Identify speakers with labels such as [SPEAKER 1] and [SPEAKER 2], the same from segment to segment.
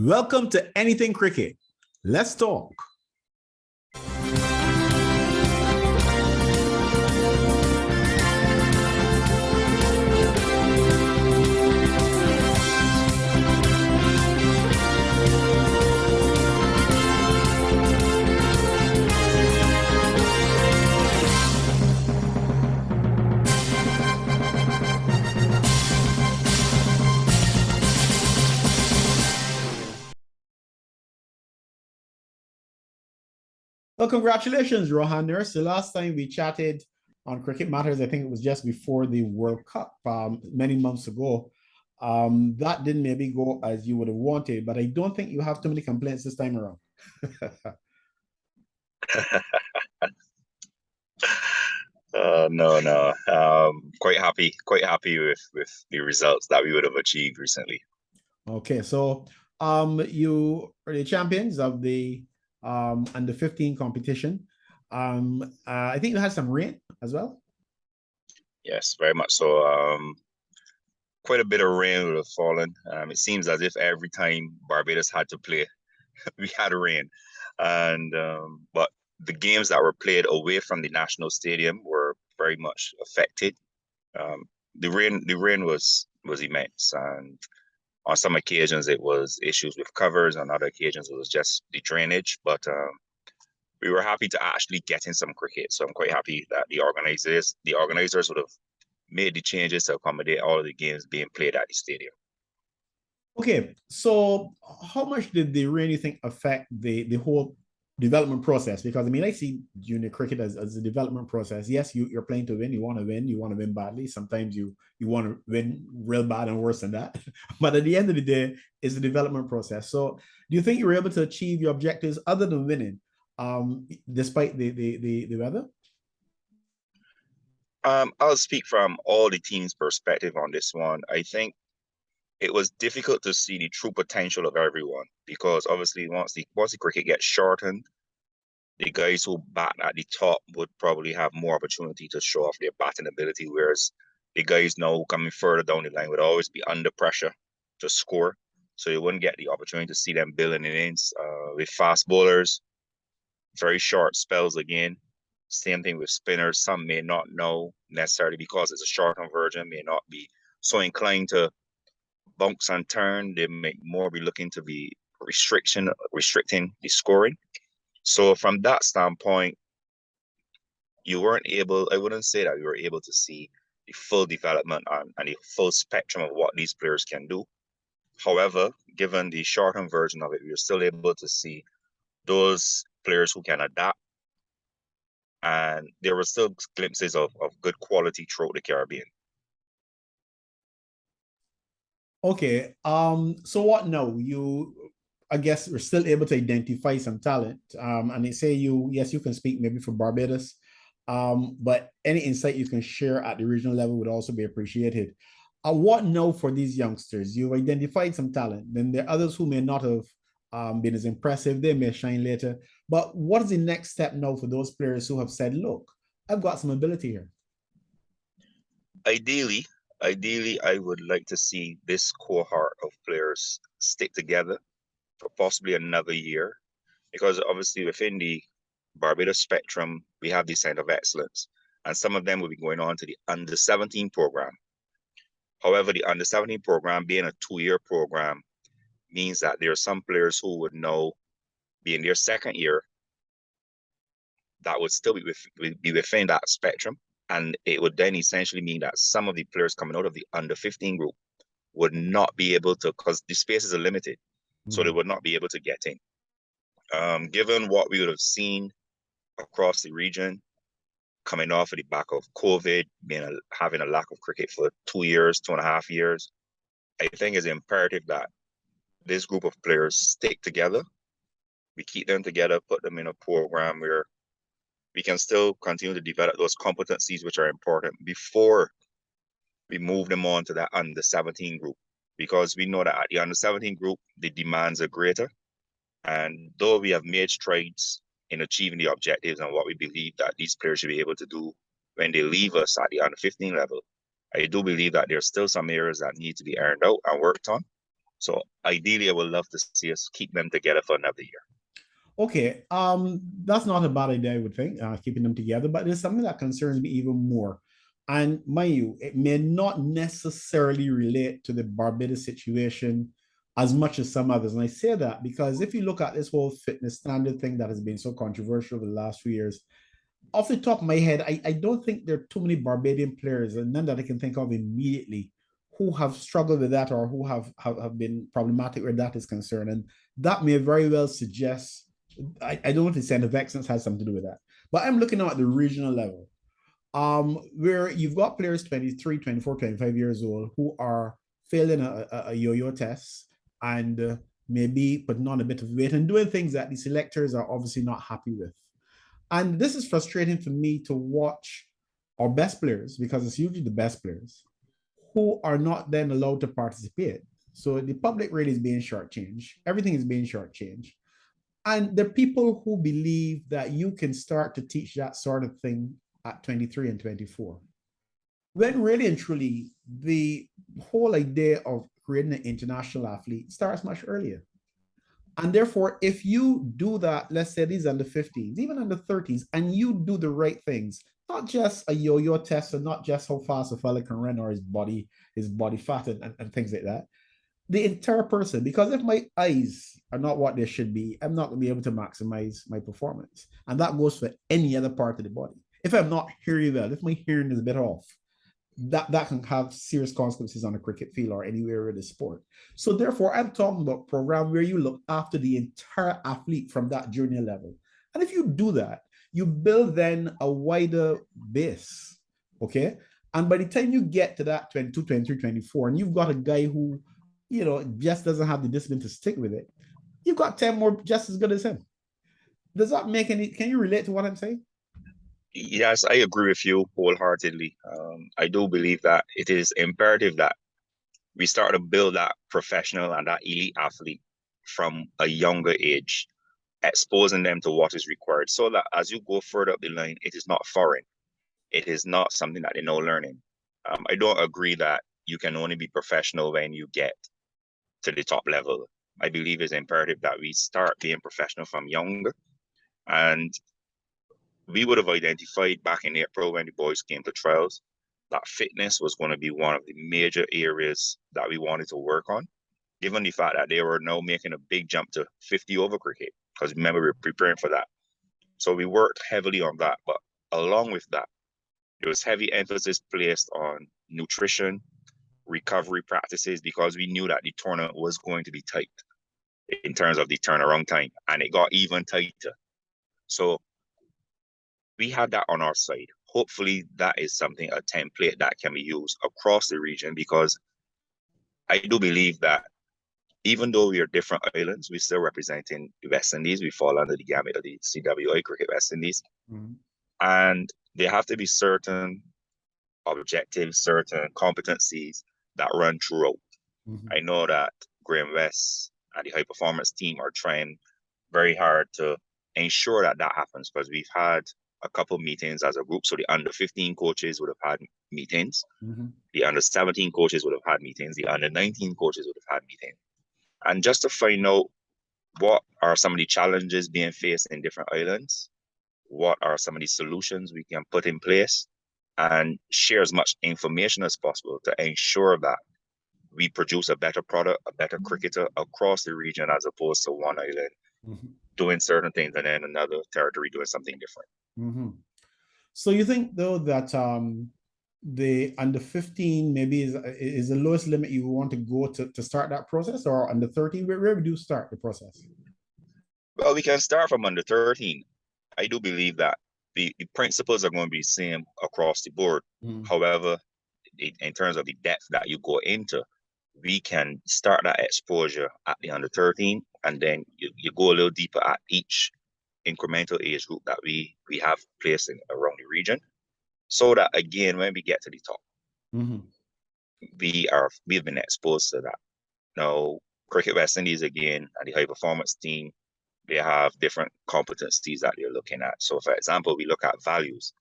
[SPEAKER 1] Welcome to Anything Cricket. Let's talk. Well, congratulations, Rohan Nurse. The last time we chatted on Cricket Matters, I think it was just before the World Cup, many months ago. That didn't maybe go as you would have wanted, but I don't think you have too many complaints this time around.
[SPEAKER 2] No. Quite happy with the results that we would have achieved recently.
[SPEAKER 1] Okay, so you are the champions of the under 15 competition. I think you had some rain as well.
[SPEAKER 2] Yes, very much so. Quite a bit of rain would have fallen. It seems as if every time Barbados had to play, we had rain. And but the games that were played away from the national stadium were very much affected. The rain was immense, and on some occasions it was issues with covers. On other occasions it was just the drainage. But we were happy to actually get in some cricket. So I'm quite happy that the organizers would have made the changes to accommodate all of the games being played at the stadium.
[SPEAKER 1] Okay, so how much did the rain, you think, affect the whole development process? Because I mean, I see junior cricket as a development process. Yes, you're playing to win. You want to win badly. Sometimes you want to win real bad and worse than that. But at the end of the day, it's a development process. So do you think you were able to achieve your objectives other than winning, despite the weather?
[SPEAKER 2] I'll speak from all the teams' perspective on this one. I think it was difficult to see the true potential of everyone because obviously once the cricket gets shortened, the guys who bat at the top would probably have more opportunity to show off their batting ability, whereas the guys now coming further down the line would always be under pressure to score. So you wouldn't get the opportunity to see them building innings with fast bowlers, very short spells again. Same thing with spinners. Some may not know necessarily because it's a shortened version, may not be so inclined to bounce and turn. They may more be looking to be restricting the scoring. So from that standpoint, you weren't able, I wouldn't say that you were able to see the full development and the full spectrum of what these players can do. However, given the shortened version of it, we were still able to see those players who can adapt. And there were still glimpses of good quality throughout the Caribbean.
[SPEAKER 1] Okay. So what now? I guess we're still able to identify some talent. And they say yes, you can speak maybe for Barbados. But any insight you can share at the regional level would also be appreciated. What now for these youngsters? You've identified some talent. Then there are others who may not have been as impressive. They may shine later. But what is the next step now for those players who have said, look, I've got some ability here?
[SPEAKER 2] Ideally, I would like to see this cohort of players stick together for possibly another year, because obviously within the Barbados spectrum, we have the Center of Excellence, and some of them will be going on to the Under 17 program. However, the Under 17 program being a 2-year program means that there are some players who would now be in their second year that would still be within that spectrum. And it would then essentially mean that some of the players coming out of the Under 15 group would not be able to, because the spaces are limited, so they would not be able to get in. Given what we would have seen across the region, coming off of the back of COVID, having a lack of cricket for 2 years, 2.5 years, I think it's imperative that this group of players stick together. We keep them together, put them in a program where we can still continue to develop those competencies which are important before we move them on to that Under 17 group. Because we know that at the Under 17 group, the demands are greater. And though we have made strides in achieving the objectives and what we believe that these players should be able to do when they leave us at the Under 15 level, I do believe that there's still some areas that need to be ironed out and worked on. So ideally, I would love to see us keep them together for another year.
[SPEAKER 1] Okay, that's not a bad idea, I would think, keeping them together, but there's something that concerns me even more. And mind you, it may not necessarily relate to the Barbados situation as much as some others. And I say that because if you look at this whole fitness standard thing that has been so controversial over the last few years, off the top of my head, I don't think there are too many Barbadian players, and none that I can think of immediately, who have struggled with that or who have been problematic where that is concerned. And that may very well suggest, I don't want to say the excellence has something to do with that, but I'm looking at the regional level, where you've got players 23, 24, 25 years old who are failing a yo-yo test and maybe putting on a bit of weight and doing things that the selectors are obviously not happy with. And this is frustrating for me to watch our best players, because it's usually the best players, who are not then allowed to participate. So the public really is being shortchanged. Everything is being shortchanged. And the people who believe that you can start to teach that sort of thing at 23 and 24, when really and truly the whole idea of creating an international athlete starts much earlier. And therefore, if you do that, let's say these under 15s, even under 30s, and you do the right things, not just a yo-yo test and not just how fast a fella can run or his body fat and things like that, the entire person, because if my eyes are not what they should be, I'm not going to be able to maximize my performance. And that goes for any other part of the body. If I'm not hearing well, if my hearing is a bit off, that can have serious consequences on a cricket field or anywhere in the sport. So therefore, I'm talking about a program where you look after the entire athlete from that junior level. And if you do that, you build then a wider base. Okay. And by the time you get to that 22, 23, 24, and you've got a guy who, just doesn't have the discipline to stick with it, you've got 10 more just as good as him. Does that make any, can you relate to what I'm saying?
[SPEAKER 2] Yes, I agree with you wholeheartedly. I do believe that it is imperative that we start to build that professional and that elite athlete from a younger age, exposing them to what is required so that as you go further up the line, it is not foreign. It is not something that they know learning. I don't agree that you can only be professional when you get to the top level. I believe it's imperative that we start being professional from younger. And we would have identified back in April when the boys came to trials that fitness was going to be one of the major areas that we wanted to work on, given the fact that they were now making a big jump to 50 over cricket, because remember, we were preparing for that. So we worked heavily on that. But along with that, there was heavy emphasis placed on nutrition, recovery practices, because we knew that the tournament was going to be tight in terms of the turnaround time, and it got even tighter. So we had that on our side. Hopefully, that is something, a template that can be used across the region, because I do believe that even though we are different islands, we're still representing the West Indies. We fall under the gamut of the CWI Cricket West Indies. Mm-hmm. And there have to be certain objectives, certain competencies that run throughout. Mm-hmm. I know that Graham West and the high performance team are trying very hard to ensure that that happens, because we've had a couple of meetings as a group. So the under 15 coaches would have had meetings. Mm-hmm. The under 17 coaches would have had meetings. The under 19 coaches would have had meetings. And just to find out what are some of the challenges being faced in different islands, what are some of the solutions we can put in place, and share as much information as possible to ensure that we produce a better product, a better cricketer across the region, as opposed to one island mm-hmm. doing certain things and then another territory doing something different.
[SPEAKER 1] Mm-hmm. So you think though that the under 15 maybe is the lowest limit you want to go to start that process, or under 13? Where would you start the process?
[SPEAKER 2] Well, we can start from under 13. I do believe that the principles are going to be the same across the board. Mm. However, in terms of the depth that you go into, we can start that exposure at the under 13, and then you go a little deeper at each incremental age group that we have placed around the region, so that again, when we get to the top, mm-hmm. we've been exposed to that. Now, Cricket West Indies again and the high performance team, they have different competencies that they're looking at. So, for example, we look at values,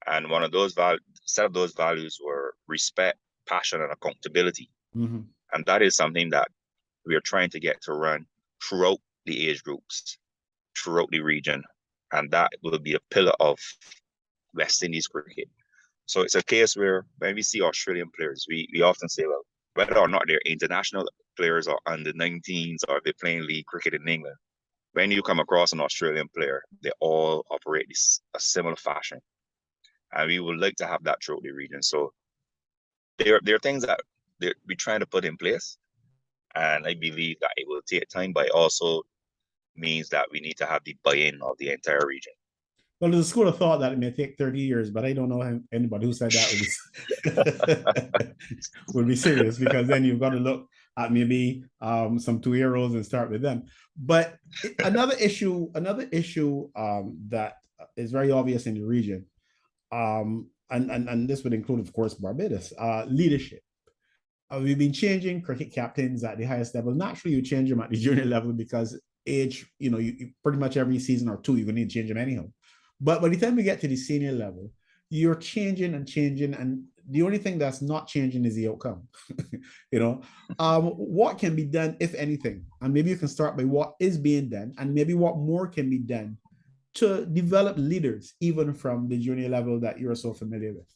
[SPEAKER 2] and one of those set of those values were respect, passion, and accountability. Mm-hmm. And that is something that we are trying to get to run throughout the age groups, throughout the region, and that will be a pillar of West Indies cricket. So it's a case where when we see Australian players, we often say, well, whether or not they're international players or under 19s or they're playing league cricket in England, when you come across an Australian player, they all operate a similar fashion. And we would like to have that throughout the region. So there are things that we're trying to put in place. And I believe that it will take time, but it also means that we need to have the buy-in of the entire region.
[SPEAKER 1] Well, there's a school of thought that it may take 30 years, but I don't know anybody who said that would be serious, because then you've got to look at maybe some 2-year-olds and start with them. But another issue that is very obvious in the region, and this would include, of course, Barbados, leadership. We've been changing cricket captains at the highest level. Naturally, you change them at the junior level because age, you pretty much every season or two, you're going to need to change them anyhow. But by the time we get to the senior level, you're changing and changing, and the only thing that's not changing is the outcome. What can be done, if anything? And maybe you can start by what is being done, and maybe what more can be done to develop leaders, even from the junior level that you're so familiar with.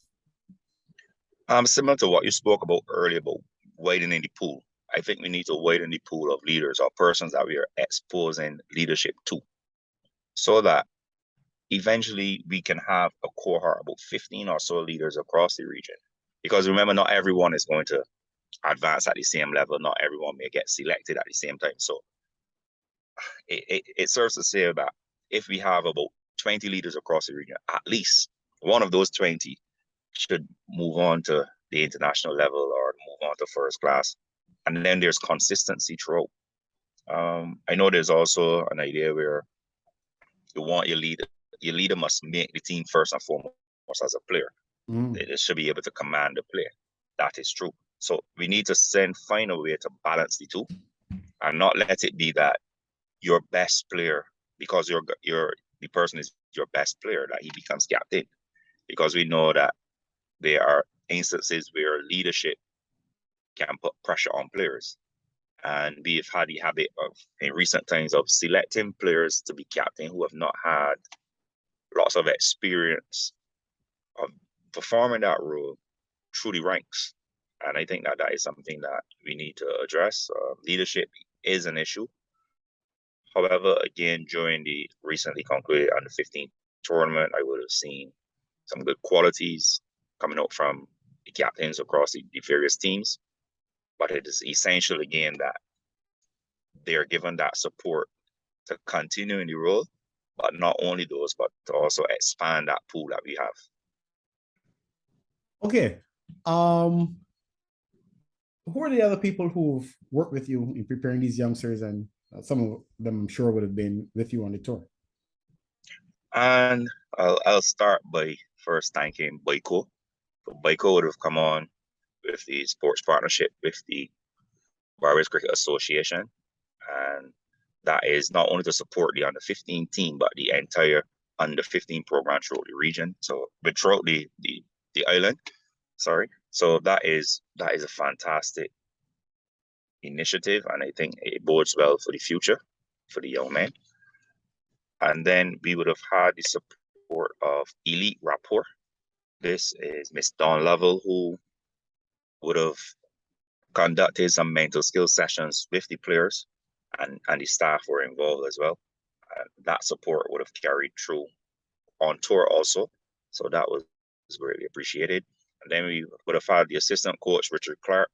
[SPEAKER 2] Similar to what you spoke about earlier about widening the pool. I think we need to widen the pool of leaders or persons that we are exposing leadership to, so that eventually we can have a cohort of about 15 or so leaders across the region. Because remember, not everyone is going to advance at the same level. Not everyone may get selected at the same time. So it serves to say that if we have about 20 leaders across the region, at least one of those 20 should move on to the international level or move on to first class. And then there's consistency throughout. I know there's also an idea where you want your leader must make the team first and foremost as a player. They should be able to command the play. That is true. So we need to find a way to balance the two and not let it be that your best player, because the person is your best player, that he becomes captain. Because we know that there are instances where leadership can put pressure on players. And we've had the habit of, in recent times, of selecting players to be captain who have not had lots of experience of performing that role through the ranks. And I think that is something that we need to address. Leadership is an issue. However, again, during the recently concluded under 15 tournament, I would have seen some good qualities coming out from the captains across the various teams. But it is essential, again, that they are given that support to continue in the role, but not only those, but to also expand that pool that we have.
[SPEAKER 1] Okay. Who are the other people who've worked with you in preparing these youngsters? And some of them, I'm sure, would have been with you on the tour.
[SPEAKER 2] And I'll start by first thanking Boyko. So Boyko would have come on with the sports partnership with the Barbados Cricket Association. And that is not only to support the under 15 team, but the entire under 15 program throughout the region. So, but throughout the island, sorry. So that is a fantastic initiative, and I think it bodes well for the future for the young men. And then we would have had the support of Elite Rapport. This is Miss Dawn Lovell, who would have conducted some mental skills sessions with the players, and the staff were involved as well. And that support would have carried through on tour also. So that was greatly appreciated. And then we would have had the assistant coach, Richard Clark,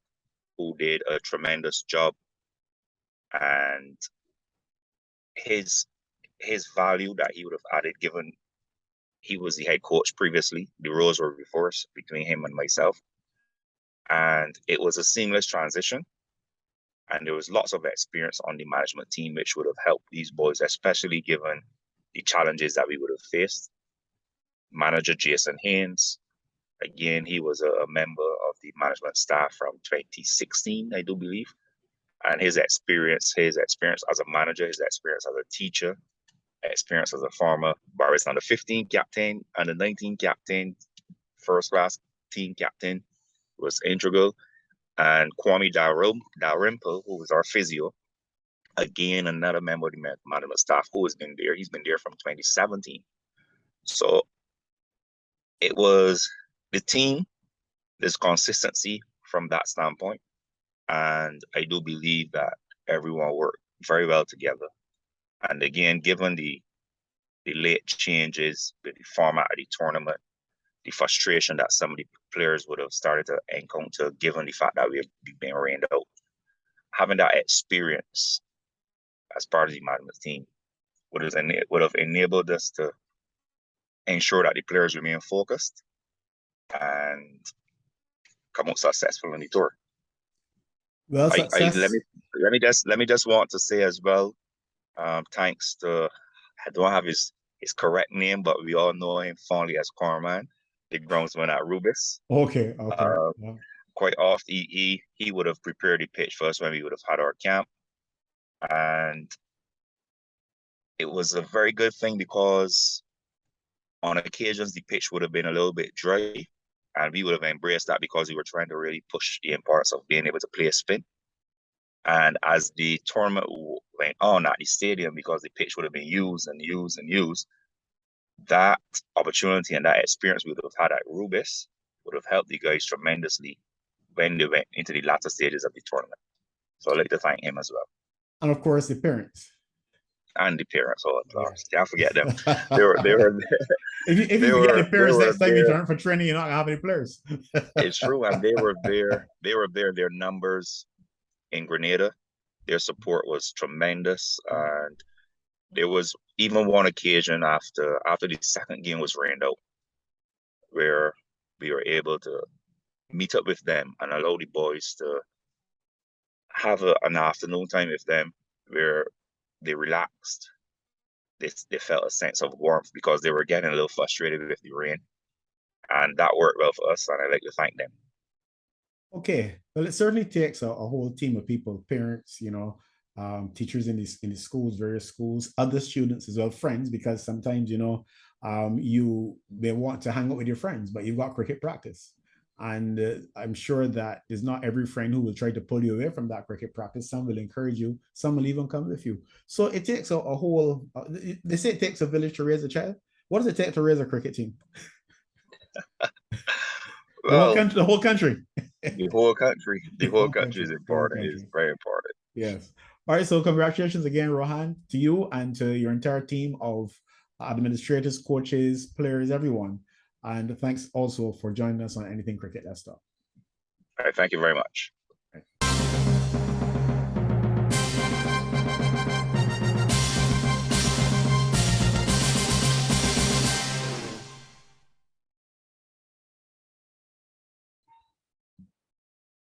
[SPEAKER 2] who did a tremendous job. And his value that he would have added, given he was the head coach previously, the roles were reversed between him and myself. And it was a seamless transition. And there was lots of experience on the management team, which would have helped these boys, especially given the challenges that we would have faced. Manager Jason Haynes, again, he was a member of the management staff from 2016, I do believe. And his experience as a manager, his experience as a teacher, experience as a former Barbados under 15 captain, under 19 captain, first class team captain was integral. And Kwame Dalrymple, who was our physio, again, another member of the management staff who has been there. He's been there from 2017. So it was the team, there's consistency from that standpoint. And I do believe that everyone worked very well together. And again, given the late changes with the format of the tournament, the frustration that some of the players would have started to encounter, given the fact that we've been rained out, having that experience as part of the management team would have enabled us to ensure that the players remain focused and come out successful in the tour.
[SPEAKER 1] Well, success.
[SPEAKER 2] Let me just want to say as well, thanks to, I don't have his correct name, but we all know him fondly as Corman, the groundsman at Rubis.
[SPEAKER 1] Okay.
[SPEAKER 2] Yeah. Quite often he would have prepared the pitch for us when we would have had our camp. And it was a very good thing because on occasions the pitch would have been a little bit dry, and we would have embraced that because we were trying to really push the importance of being able to play a spin. And as the tournament went on at the stadium, because the pitch would have been used and used and used, that opportunity and that experience we would have had at Rubis would have helped the guys tremendously when they went into the latter stages of the tournament. So I'd like to thank him as well.
[SPEAKER 1] And of course, the parents.
[SPEAKER 2] And the parents, can't forget them. They were
[SPEAKER 1] if you forget the parents next time you turn for training, you're not gonna have any players.
[SPEAKER 2] It's true, and they were there. Their numbers in Grenada, their support was tremendous, and there was even one occasion after the second game was rained out, where we were able to meet up with them and allow the boys to have an afternoon time with them where they relaxed. They felt a sense of warmth because they were getting a little frustrated with the rain, and that worked well for us, and I'd like to thank them.
[SPEAKER 1] Okay, well, it certainly takes a whole team of people, parents, teachers in the schools, various schools, other students as well, friends, because sometimes you may want to hang out with your friends, but you've got cricket practice. And I'm sure that there's not every friend who will try to pull you away from that cricket practice. Some will encourage you, some will even come with you. So it takes a whole, they say it takes a village to raise a child. What does it take to raise a cricket team?
[SPEAKER 2] Well,
[SPEAKER 1] the whole country.
[SPEAKER 2] The whole country is important. It's very important.
[SPEAKER 1] Yes. All right. So congratulations again, Rohan, to you and to your entire team of administrators, coaches, players, everyone. And thanks also for joining us on Anything Cricket Let's Talk.
[SPEAKER 2] All right. Thank you very much.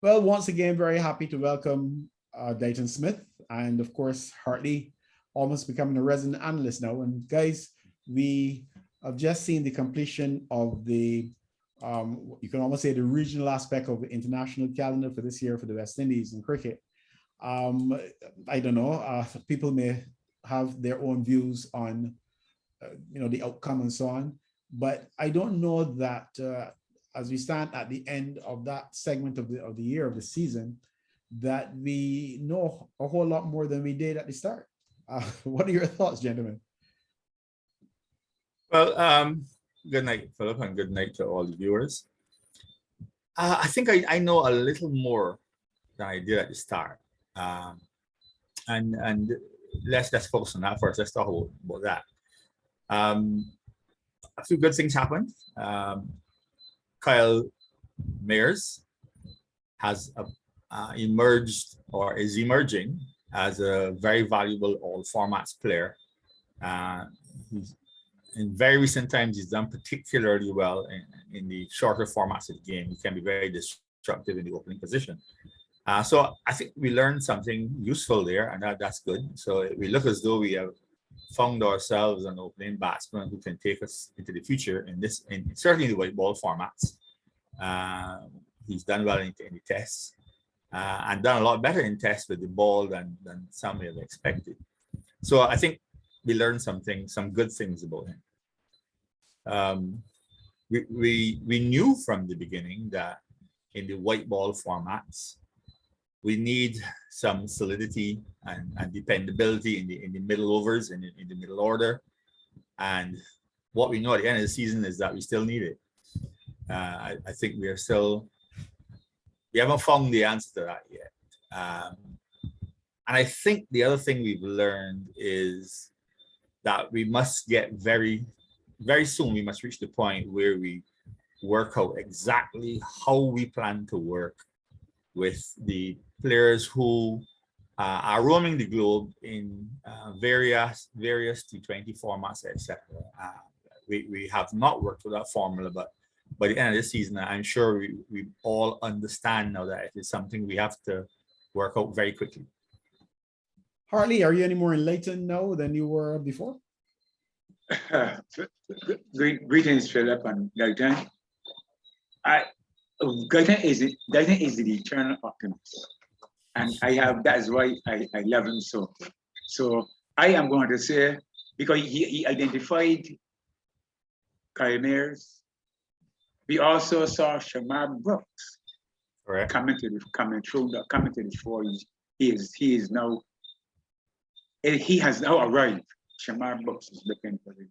[SPEAKER 1] Well, once again, very happy to welcome Dayton Smith and, of course, Hartley, almost becoming a resident analyst now. And guys, we have just seen the completion of the, you can almost say the regional aspect of the international calendar for this year for the West Indies in cricket. I don't know, people may have their own views on, the outcome and so on, but I don't know that as we stand at the end of that segment of the year, of the season, that we know a whole lot more than we did at the start. What are your thoughts, gentlemen?
[SPEAKER 3] Well, good night, Philip, and good night to all the viewers. I think I know a little more than I did at the start. And let's focus on that first. Let's talk about that. A few good things happened. Kyle Mayers has emerged or is emerging as a very valuable all formats player. In very recent times, he's done particularly well in the shorter formats of the game. He can be very destructive in the opening position. So I think we learned something useful there, and that's good. So we look as though we have found ourselves an opening batsman who can take us into the future certainly in the white ball formats. He's done well in the tests and done a lot better in tests with the ball than some may have expected. So I think we learned some good things about him. We knew from the beginning that in the white ball formats, we need some solidity and dependability in the middle overs, in the middle order. And what we know at the end of the season is that we still need it. I think we haven't found the answer to that yet. And I think the other thing we've learned is that we must get very, very soon, we must reach the point where we work out exactly how we plan to work with the players who are roaming the globe in various T20 formats, etc. We have not worked with that formula, but by the end of this season, I'm sure we all understand now that it is something we have to work out very quickly.
[SPEAKER 1] Hartley, are you any more enlightened now than you were before?
[SPEAKER 4] Greetings, Philip and Gaetan. Gaetan is the eternal optimist, and that is why I love him so. So I am going to say, because he identified Kyle. We also saw Shamar Brooks coming to the fore. He has now arrived. Shamar Brooks is looking for it.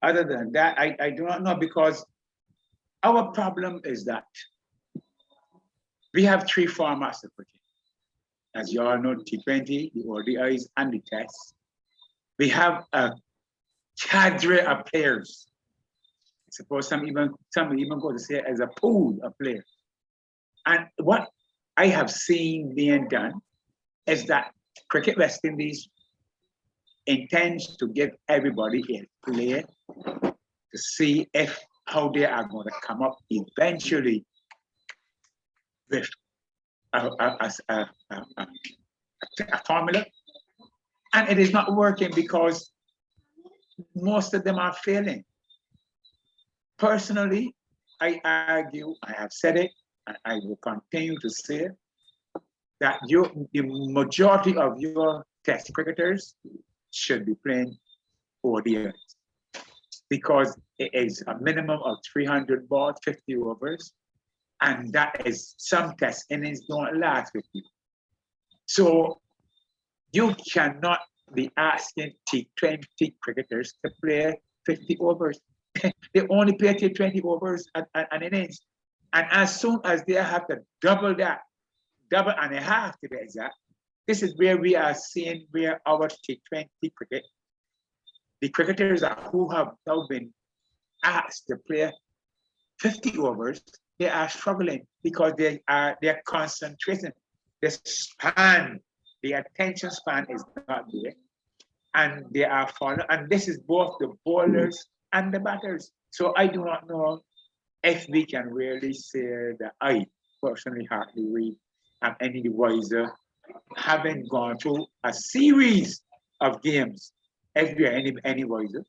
[SPEAKER 4] Other than that, I do not know, because our problem is that we have three formats of cricket. As you all know, T20, the ODIs, and the tests. We have a cadre of players. I suppose some even go to say as a pool of players. And what I have seen being done is that Cricket West Indies intends to give everybody a play to see how they are going to come up eventually with a formula. And it is not working because most of them are failing. Personally, I argue, I have said it, and I will continue to say it, that the majority of your test cricketers should be playing ODIs, because it is a minimum of 300 balls, 50 overs, and that is, some test innings don't last 50. So you cannot be asking T20 cricketers to play 50 overs. They only play T20 overs an innings. And as soon as they have to double and a half to be exact, this is where we are seeing where our T20 cricket, the cricketers who have now been asked to play 50 overs, they are struggling because they're concentrating. The span, the attention span is not there, and they are falling. And this is both the bowlers and the batters. So I do not know if we can really say that I personally hardly read am any the wiser, having gone through a series of games. If we are any wiser.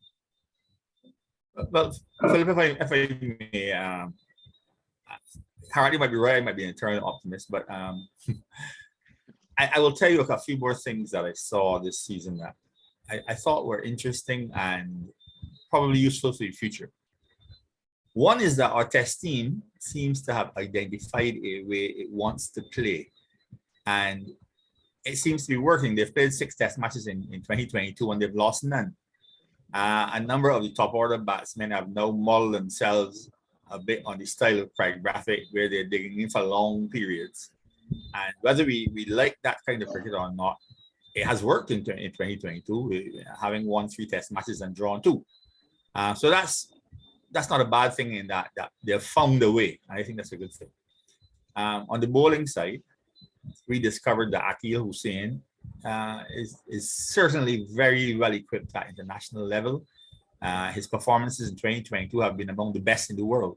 [SPEAKER 3] Well, Philip, if I may, Hardy might be right, I might be an eternal optimist, but I will tell you a few more things that I saw this season that I thought were interesting and probably useful for the future. One is that our test team seems to have identified a way it wants to play, and it seems to be working. They've played 6 test matches in 2022 and they've lost none. A number of the top order batsmen have now modeled themselves a bit on the style of Craig Brathwaite, where they're digging in for long periods. And whether we like that kind of cricket or not, it has worked in 2022, having won 3 test matches and drawn 2. So that's not a bad thing in that they've found a way. And I think that's a good thing. On the bowling side, we discovered that Akil Hussain is certainly very well equipped at international level. His performances in 2022 have been among the best in the world.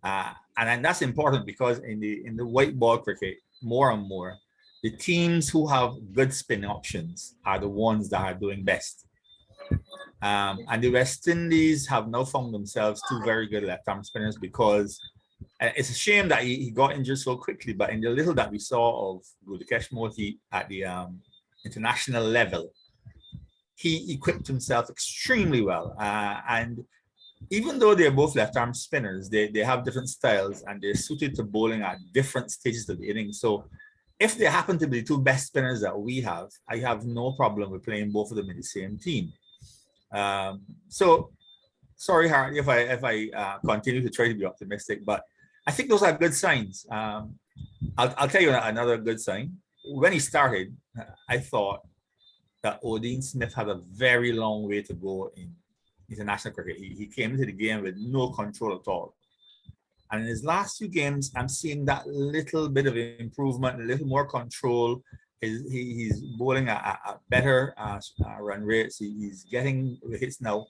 [SPEAKER 3] And that's important because in the white ball cricket, more and more, the teams who have good spin options are the ones that are doing best. And the West Indies have now found themselves 2 very good left-arm spinners, because it's a shame that he got injured so quickly, but in the little that we saw of Gudakesh Mothi at the international level, he equipped himself extremely well. And even though they're both left-arm spinners, they have different styles and they're suited to bowling at different stages of the inning. So if they happen to be the two best spinners that we have, I have no problem with playing both of them in the same team. So sorry, Harry, if I continue to try to be optimistic, but I think those are good signs. I'll tell you another good sign. When he started, I thought that Odean Smith had a very long way to go in international cricket. He came into the game with no control at all. And in his last few games, I'm seeing that little bit of improvement, a little more control. He's bowling at better run rates. He's getting hits now.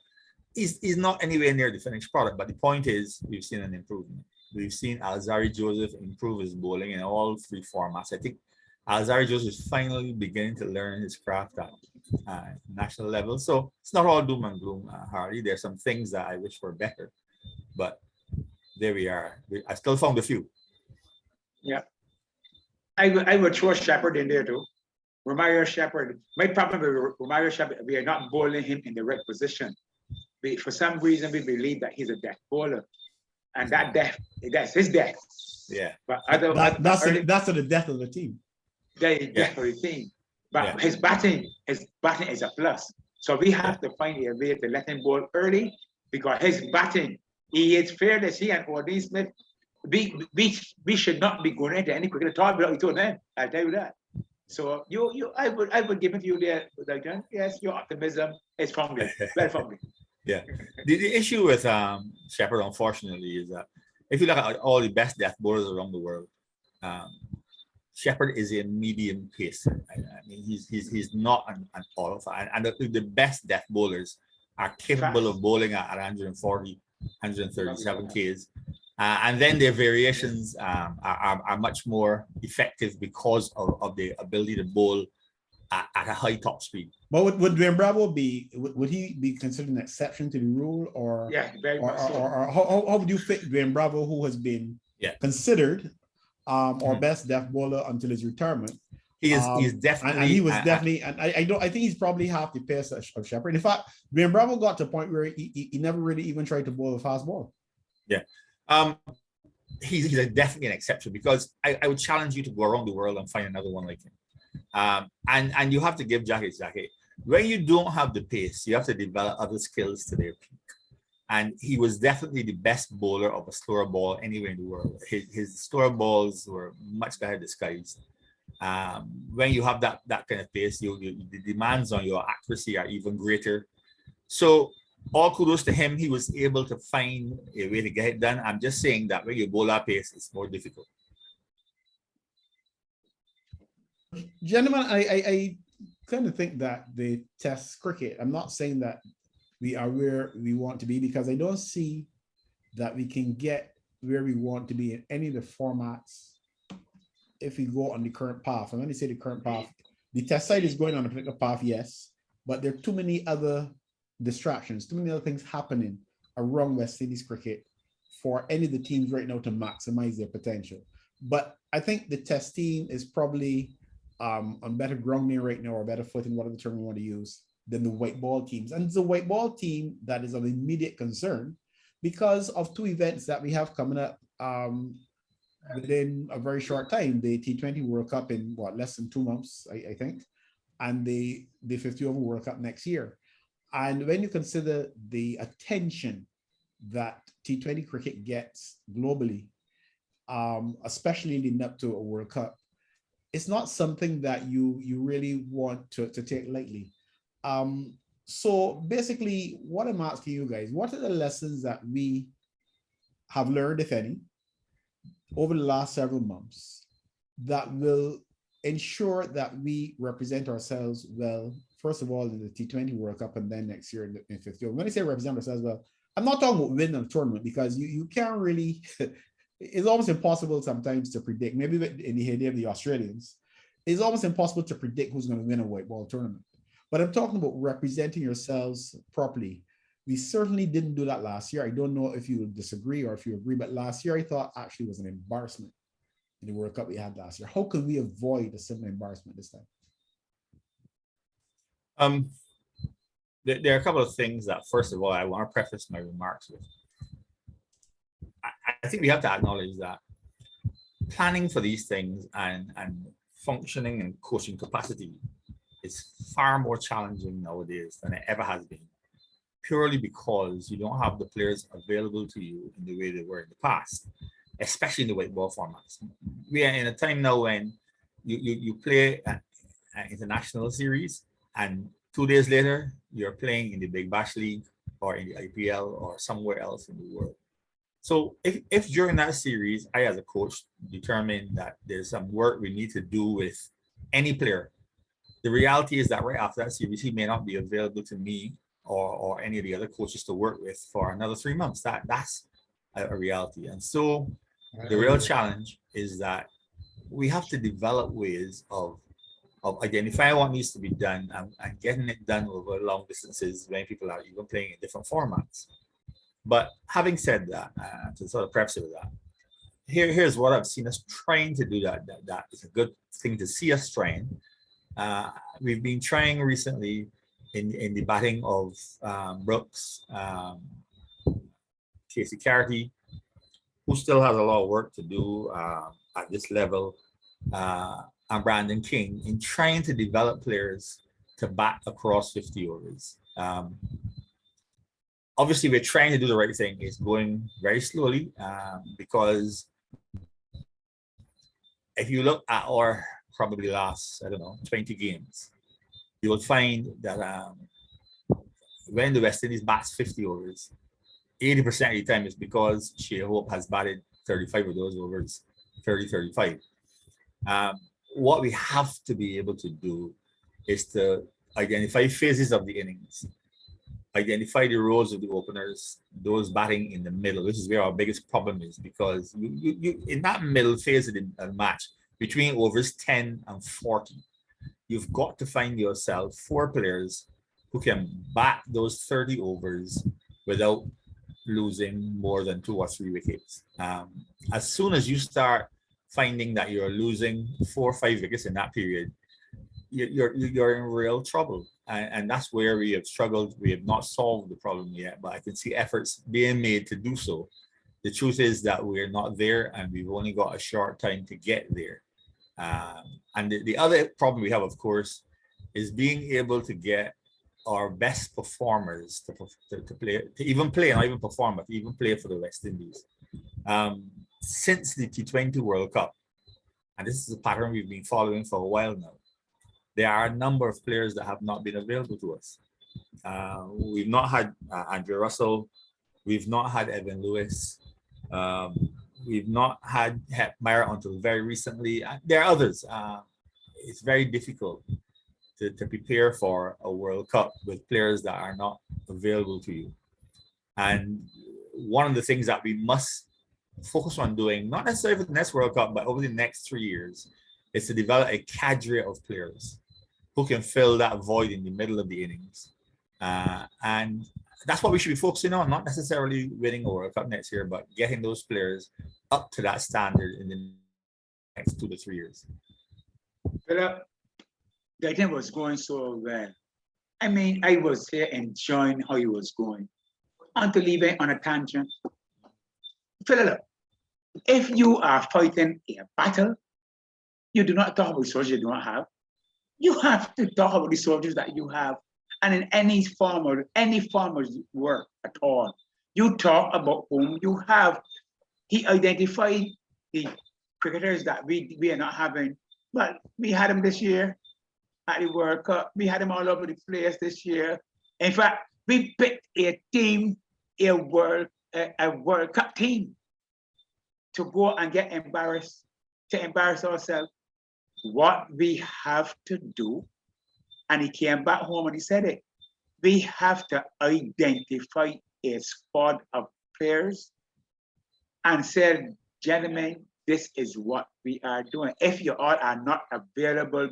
[SPEAKER 3] He's not anywhere near the finished product, but the point is we've seen an improvement. We've seen Alzari Joseph improve his bowling in all three formats. I think Alzari Joseph is finally beginning to learn his craft at national level. So it's not all doom and gloom, Harley. There's some things that I wish were better, but there we are. I still found a few.
[SPEAKER 4] Yeah. I would throw Shepherd in there too. Romario Shepherd. My problem with Romario Shepherd, we are not bowling him in the right position. For some reason, we believe that he's a death bowler. And that's his death.
[SPEAKER 3] Yeah.
[SPEAKER 4] But
[SPEAKER 1] that's the death of the team.
[SPEAKER 4] The death of the team. But his batting is a plus. So we have to find a way to let him bowl early because his batting, he is fearless. He and Odean Smith, we should not be going into any cricket at all without each other. I'll tell you that. So I would give it to you there, Dr. Yes, your optimism is founded. Well founded.
[SPEAKER 3] Yeah. The issue with Shepherd, unfortunately, is that if you look at all the best death bowlers around the world, Shepherd is a medium pacer. I mean, he's not an all. And the best death bowlers are capable of bowling at 140, 137 Ks. And then their variations are much more effective because of the ability to bowl at a high top speed.
[SPEAKER 1] But would Dwayne Bravo would he be considered an exception to the rule, or
[SPEAKER 4] very much so.
[SPEAKER 1] or how would you fit Dwayne Bravo, who has been considered our best death bowler until his retirement?
[SPEAKER 3] He's definitely,
[SPEAKER 1] and he was definitely, and I think he's probably half the pace of Shepherd. In fact, Dwayne Bravo got to a point where he never really even tried to bowl a fast ball.
[SPEAKER 3] Yeah. He's definitely an exception because I would challenge you to go around the world and find another one like him. And you have to give Jacket. When you don't have the pace, you have to develop other skills to their peak. And he was definitely the best bowler of a slower ball anywhere in the world. His slower balls were much better disguised. When you have that kind of pace, the demands on your accuracy are even greater. So all kudos to him. He was able to find a way to get it done. I'm just saying that when you bowl at pace, it's more difficult.
[SPEAKER 1] Gentlemen, I kind of think that the Test cricket, I'm not saying that we are where we want to be because I don't see that we can get where we want to be in any of the formats if we go on the current path. And when I say the current path, the Test side is going on a particular path, yes, but there are too many other distractions, too many other things happening around West Indies cricket for any of the teams right now to maximize their potential. But I think the Test team is probably on better grounding right now, or better footing, whatever term we want to use, than the white ball teams. And it's a white ball team that is of immediate concern because of two events that we have coming up within a very short time. The T20 World Cup in less than 2 months, I think, and the 50 over World Cup next year. And when you consider the attention that T20 cricket gets globally, especially leading up to a World Cup, it's not something that you really want to take lightly. So basically, what I'm asking you guys, what are the lessons that we have learned, if any, over the last several months that will ensure that we represent ourselves well, first of all, in the T20 World Cup and then next year in 50. When I say represent ourselves well, I'm not talking about winning a tournament because you can't really, it's almost impossible sometimes to predict. Maybe in the heyday of the Australians, it's almost impossible to predict who's going to win a white ball tournament. But I'm talking about representing yourselves properly. We certainly didn't do that last year. I don't know if you would disagree or if you agree, but last year I thought actually was an embarrassment in the World Cup we had last year. How can we avoid a similar embarrassment this time?
[SPEAKER 3] there are a couple of things that, first of all, I want to preface my remarks with. I think we have to acknowledge that planning for these things and functioning and coaching capacity is far more challenging nowadays than it ever has been, purely because you don't have the players available to you in the way they were in the past, especially in the white ball formats. We are in a time now when you play an international series, and 2 days later, you're playing in the Big Bash League or in the IPL or somewhere else in the world. So if during that series, I as a coach determine that there's some work we need to do with any player, the reality is that right after that series, he may not be available to me or any of the other coaches to work with for another 3 months. That's a reality. And so the real challenge is that we have to develop ways of identifying what needs to be done and getting it done over long distances when people are even playing in different formats. But having said that, to sort of preface it with that, here's what I've seen us trying to do that is a good thing to see us trying. We've been trying recently in the batting of Brooks, Casey Carty, who still has a lot of work to do at this level, and Brandon King, in trying to develop players to bat across 50 overs. Obviously, we're trying to do the right thing. It's going very slowly because if you look at our probably last, 20 games, you will find that when the West Indies bats 50 overs, 80% of the time is because Shea Hope has batted 35 of those overs, 35. What we have to be able to do is to identify phases of the innings, identify the roles of the openers, those batting in the middle. This is where our biggest problem is, because you in that middle phase of the match, between overs 10 and 40, you've got to find yourself 4 players who can bat those 30 overs without losing more than 2 or 3 wickets. As soon as you start finding that you're losing 4 or 5 wickets in that period, you're in real trouble. And that's where we have struggled. We have not solved the problem yet, but I can see efforts being made to do so. The truth is that we're not there, and we've only got a short time to get there. And the other problem we have, of course, is being able to get our best performers to play, to even play, not even perform, but to even play for the West Indies. Since the T20 World Cup, and this is a pattern we've been following for a while now, there are a number of players that have not been available to us. We've not had Andrew Russell. We've not had Evan Lewis. We've not had Meyer until very recently. There are others. It's very difficult to prepare for a World Cup with players that are not available to you. And one of the things that we must focus on doing, not necessarily for the next World Cup, but over the next 3 years, is to develop a cadre of players who can fill that void in the middle of the innings. And that's what we should be focusing on, not necessarily winning a World Cup next year, but getting those players up to that standard in the next 2 to 3 years.
[SPEAKER 4] Philip, the thing was going so well. I mean, I was here enjoying how he was going, until he went on a tangent. Philip, if you are fighting a battle, you do not talk about soldiers you do not have. You have to talk about the soldiers that you have. And in any form of work at all, you talk about whom you have. He identified the cricketers that we are not having. But we had them this year at the World Cup. We had them all over the place this year. In fact, we picked a team, a World Cup team, to go and get embarrassed, to embarrass ourselves. What we have to do, and he came back home and he said it, we have to identify a squad of players and say, gentlemen, this is what we are doing. If you all are not available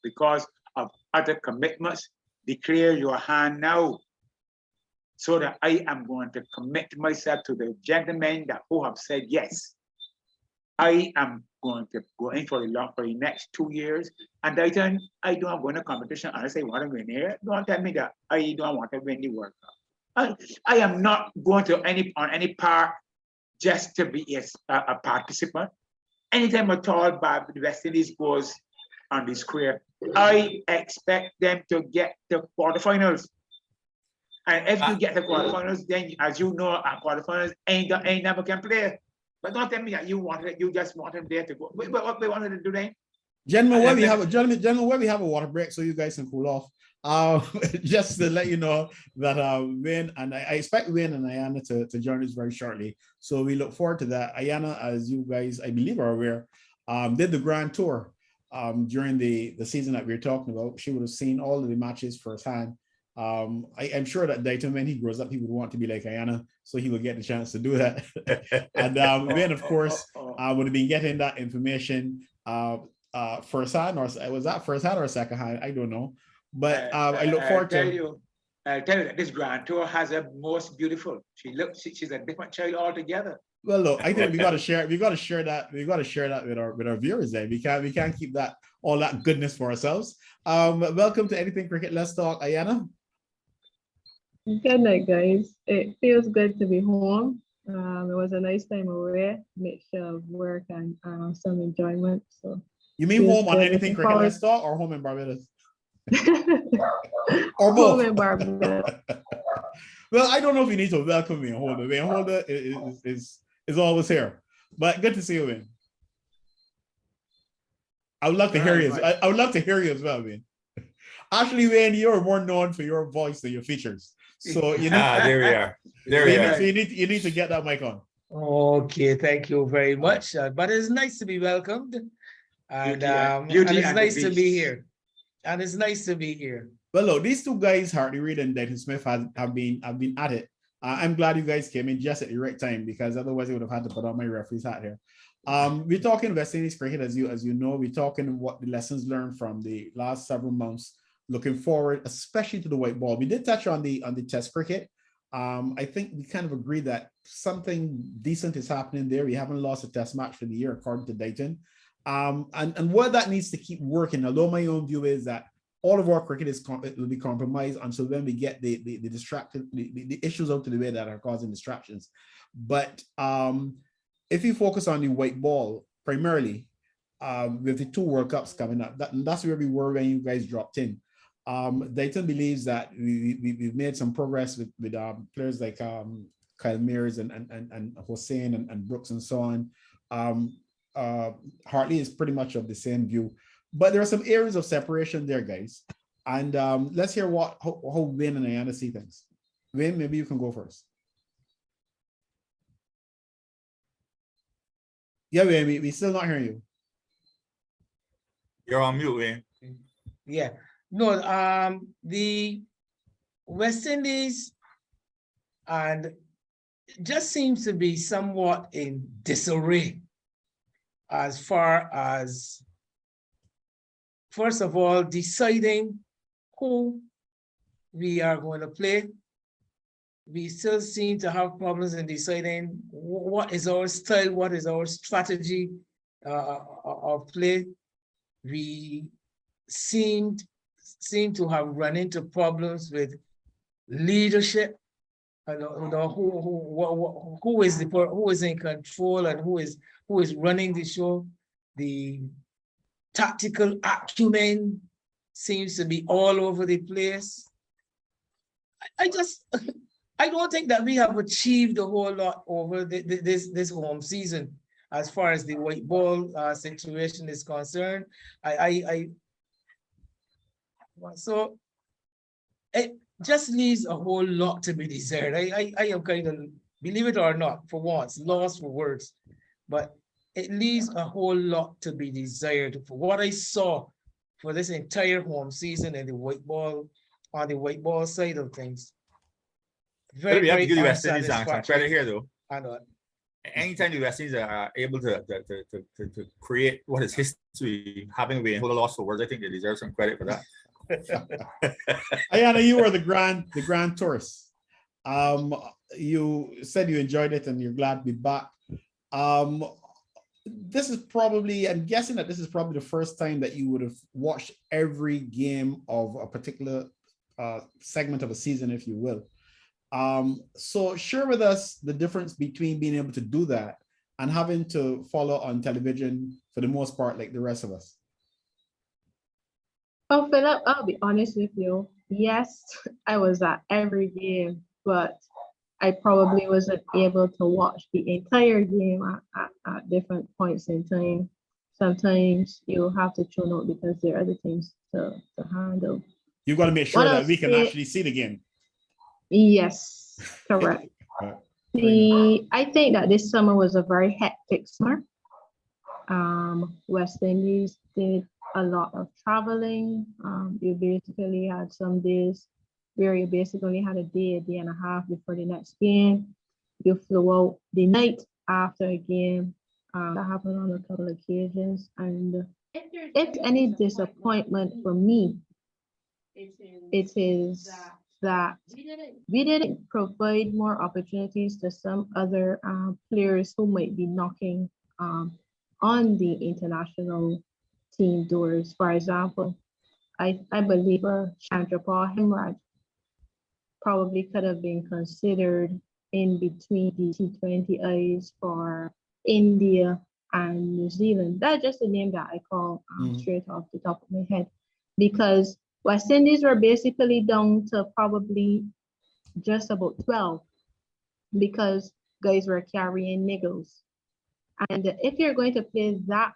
[SPEAKER 4] because of other commitments, declare your hand now, so that I am going to commit myself to the gentlemen who have said yes. I am going to go in for the next 2 years. And Dayton, I don't want a competition unless I want to win here. Don't tell me that I don't want to win the World Cup. I am not going to any part just to be a participant. Anytime at all, the West Indies goes on the square, I expect them to get the quarterfinals. And if you get the quarterfinals, then as you know, quarterfinals ain't never can play. But don't tell me that you just want them there to go. What they wanted to do then?
[SPEAKER 1] Gentlemen, where we have a water break so you guys can cool off. Just to let you know that Wayne and I expect Wayne and Ayana to join us very shortly. So we look forward to that. Ayana, as you guys, I believe, are aware, did the Grand Tour during the season that we're talking about. She would have seen all of the matches firsthand. I'm sure that Dayton, when he grows up, he would want to be like Ayana, so he would get the chance to do that. And Wayne, of course, would have been getting that information firsthand, or was that firsthand or secondhand? I don't know. But I look forward to.
[SPEAKER 4] I'll tell you that this Grand Tour has a most beautiful. She's a different child altogether.
[SPEAKER 1] Well, look, I think we got to share that with our viewers. Then we can't keep that all that goodness for ourselves. Welcome to Anything Cricket. Let's talk, Ayana.
[SPEAKER 5] Good night, guys. It feels good to be home. It was a nice time away, mixture of work and some enjoyment. So
[SPEAKER 1] you mean home on Anything Cricket Let's Talk, or home in Barbados? Or both.
[SPEAKER 5] Home in Barbados.
[SPEAKER 1] Well, I don't know if you need to welcome me and Holder. I mean, Holder is always here. But good to see you, man. I would love to hear you. I would love to hear you as well, man. Actually, Wayne, you're more known for your voice than your features. So you know.
[SPEAKER 3] There we are. There we are.
[SPEAKER 1] So you need to get that mic on.
[SPEAKER 6] Okay, thank you very much. But it's nice to be welcomed, and it's nice to be here. And it's nice to be here.
[SPEAKER 1] Well, look, these two guys, Hartley Reid and Dayton Smith, have been at it. I'm glad you guys came in just at the right time, because otherwise I would have had to put on my referee's hat here. We're talking West Indies cricket, as you know. We're talking what the lessons learned from the last several months, looking forward, especially to the white ball. We did touch on the Test cricket. I think we kind of agreed that something decent is happening there. We haven't lost a Test match for the year, according to Dayton. And what that needs to keep working, although my own view is that all of our cricket will be compromised until when we get the issues out of the way that are causing distractions. But if you focus on the white ball primarily, with the 2 World Cups coming up, that's where we were when you guys dropped in. Dayton believes that we've made some progress with players like Kyle Mears and Hossein and Brooks and so on. Hartley is pretty much of the same view, but there are some areas of separation there, guys. And let's hear how Wayne and Ayana see things. Wayne, maybe you can go first. Yeah, Wayne, we still not hearing you.
[SPEAKER 3] You're on mute, Wayne.
[SPEAKER 6] Yeah. No, the West Indies and just seems to be somewhat in disarray as far as, first of all, deciding who we are going to play. We still seem to have problems in deciding what is our style, what is our strategy of play. We seem to have run into problems with leadership. I don't know who is in control and who is running the show. The tactical acumen seems to be all over the place. I don't think that we have achieved a whole lot over this home season as far as the white ball situation is concerned. So it just leaves a whole lot to be desired. I am kind of, believe it or not, for once, lost for words, but it leaves a whole lot to be desired for what I saw for this entire home season and the white ball, on the white ball side of things.
[SPEAKER 3] Very, we have to give the West Indies some credit here, though.
[SPEAKER 6] I know.
[SPEAKER 3] Anytime the West Indies are able to create what is history, having Wayne hold a loss for words, I think they deserve some credit for that.
[SPEAKER 1] Ayana, you were the grand tourist. You said you enjoyed it and you're glad to be back. this is probably, I'm guessing that this is probably the first time that you would have watched every game of a particular segment of a season, if you will. So share with us the difference between being able to do that and having to follow on television for the most part, like the rest of us.
[SPEAKER 5] Oh, Philip, I'll be honest with you. Yes, I was at every game, but I probably wasn't able to watch the entire game at different points in time. Sometimes you have to tune out because there are other things to handle.
[SPEAKER 1] You've got to make sure that we can actually see the game.
[SPEAKER 5] Yes, correct. I think that this summer was a very hectic summer. West Indies did a lot of traveling. You basically had some days where you basically had a day and a half before the next game. You flew out the night after a game. That happened on a couple of occasions. And if any disappointment for me, it is that we didn't provide more opportunities to some other players who might be knocking on the international team doors. For example, I believe Chandrapal Hemraj probably could have been considered in between the T20Is for India and New Zealand. That's just a name that I call straight off the top of my head, because West Indies were basically down to probably just about 12 because guys were carrying niggles. And if you're going to play that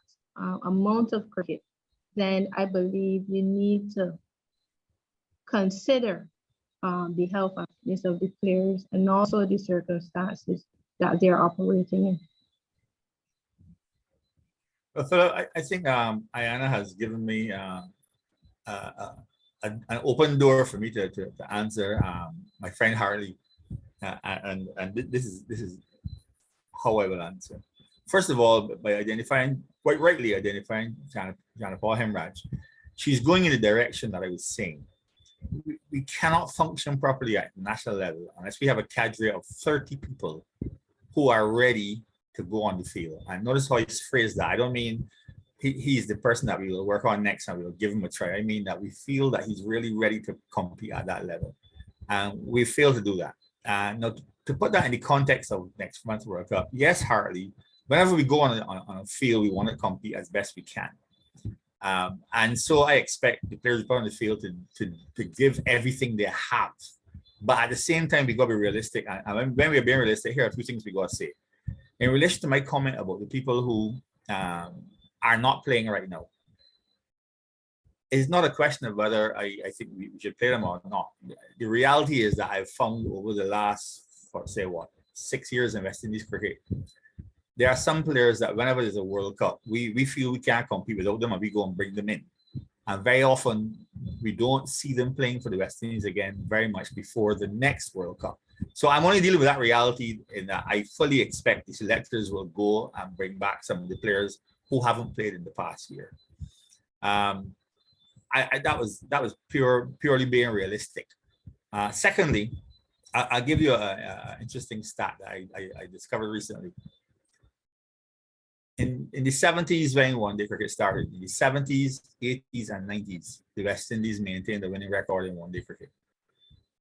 [SPEAKER 5] amount of cricket, then I believe you need to consider the health and fitness of the players and also the circumstances that they're operating in.
[SPEAKER 3] Well, Philip, I think Ayana has given me an open door for me to answer my friend Harley, and this is how I will answer. First of all, by quite rightly identifying Chandrapal Hemraj, she's going in the direction that I was saying. We cannot function properly at national level unless we have a cadre of 30 people who are ready to go on the field. And notice how he's phrased that. I don't mean he's the person that we will work on next and we'll give him a try. I mean that we feel that he's really ready to compete at that level. And we fail to do that. Now, to put that in the context of next month's World Cup, yes, Hartley, whenever we go on a field, we want to compete as best we can. And so I expect the players on the field to give everything they have. But at the same time, we got to be realistic. And when we're being realistic, here are two things we got to say. In relation to my comment about the people who are not playing right now, it's not a question of whether I think we should play them or not. The reality is that I've found over the last, 6 years in West Indies cricket, there are some players that whenever there's a World Cup, we feel we can't compete without them and we go and bring them in. And very often, we don't see them playing for the West Indies again very much before the next World Cup. So I'm only dealing with that reality in that I fully expect the selectors will go and bring back some of the players who haven't played in the past year. That was purely being realistic. Secondly, I'll give you an interesting stat that I discovered recently. In the 70s, when one-day cricket started, in the 70s, 80s, and 90s, the West Indies maintained a winning record in one-day cricket,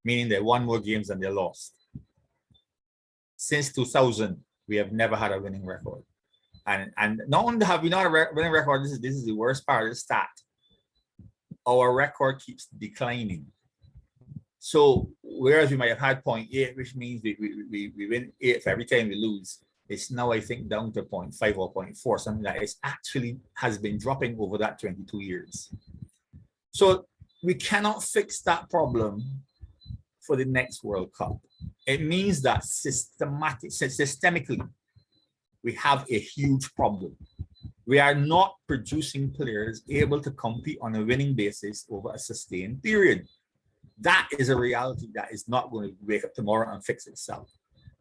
[SPEAKER 3] meaning they won more games than they lost. Since 2000, we have never had a winning record. And not only have we not a winning record, this is the worst part of the stat. Our record keeps declining. So whereas we might have had 0.8, which means we win 8 for every time we lose, it's now, I think, down to 0.5 or 0.4, something that is actually has been dropping over that 22 years. So we cannot fix that problem for the next World Cup. It means that systemically, we have a huge problem. We are not producing players able to compete on a winning basis over a sustained period. That is a reality that is not going to wake up tomorrow and fix itself.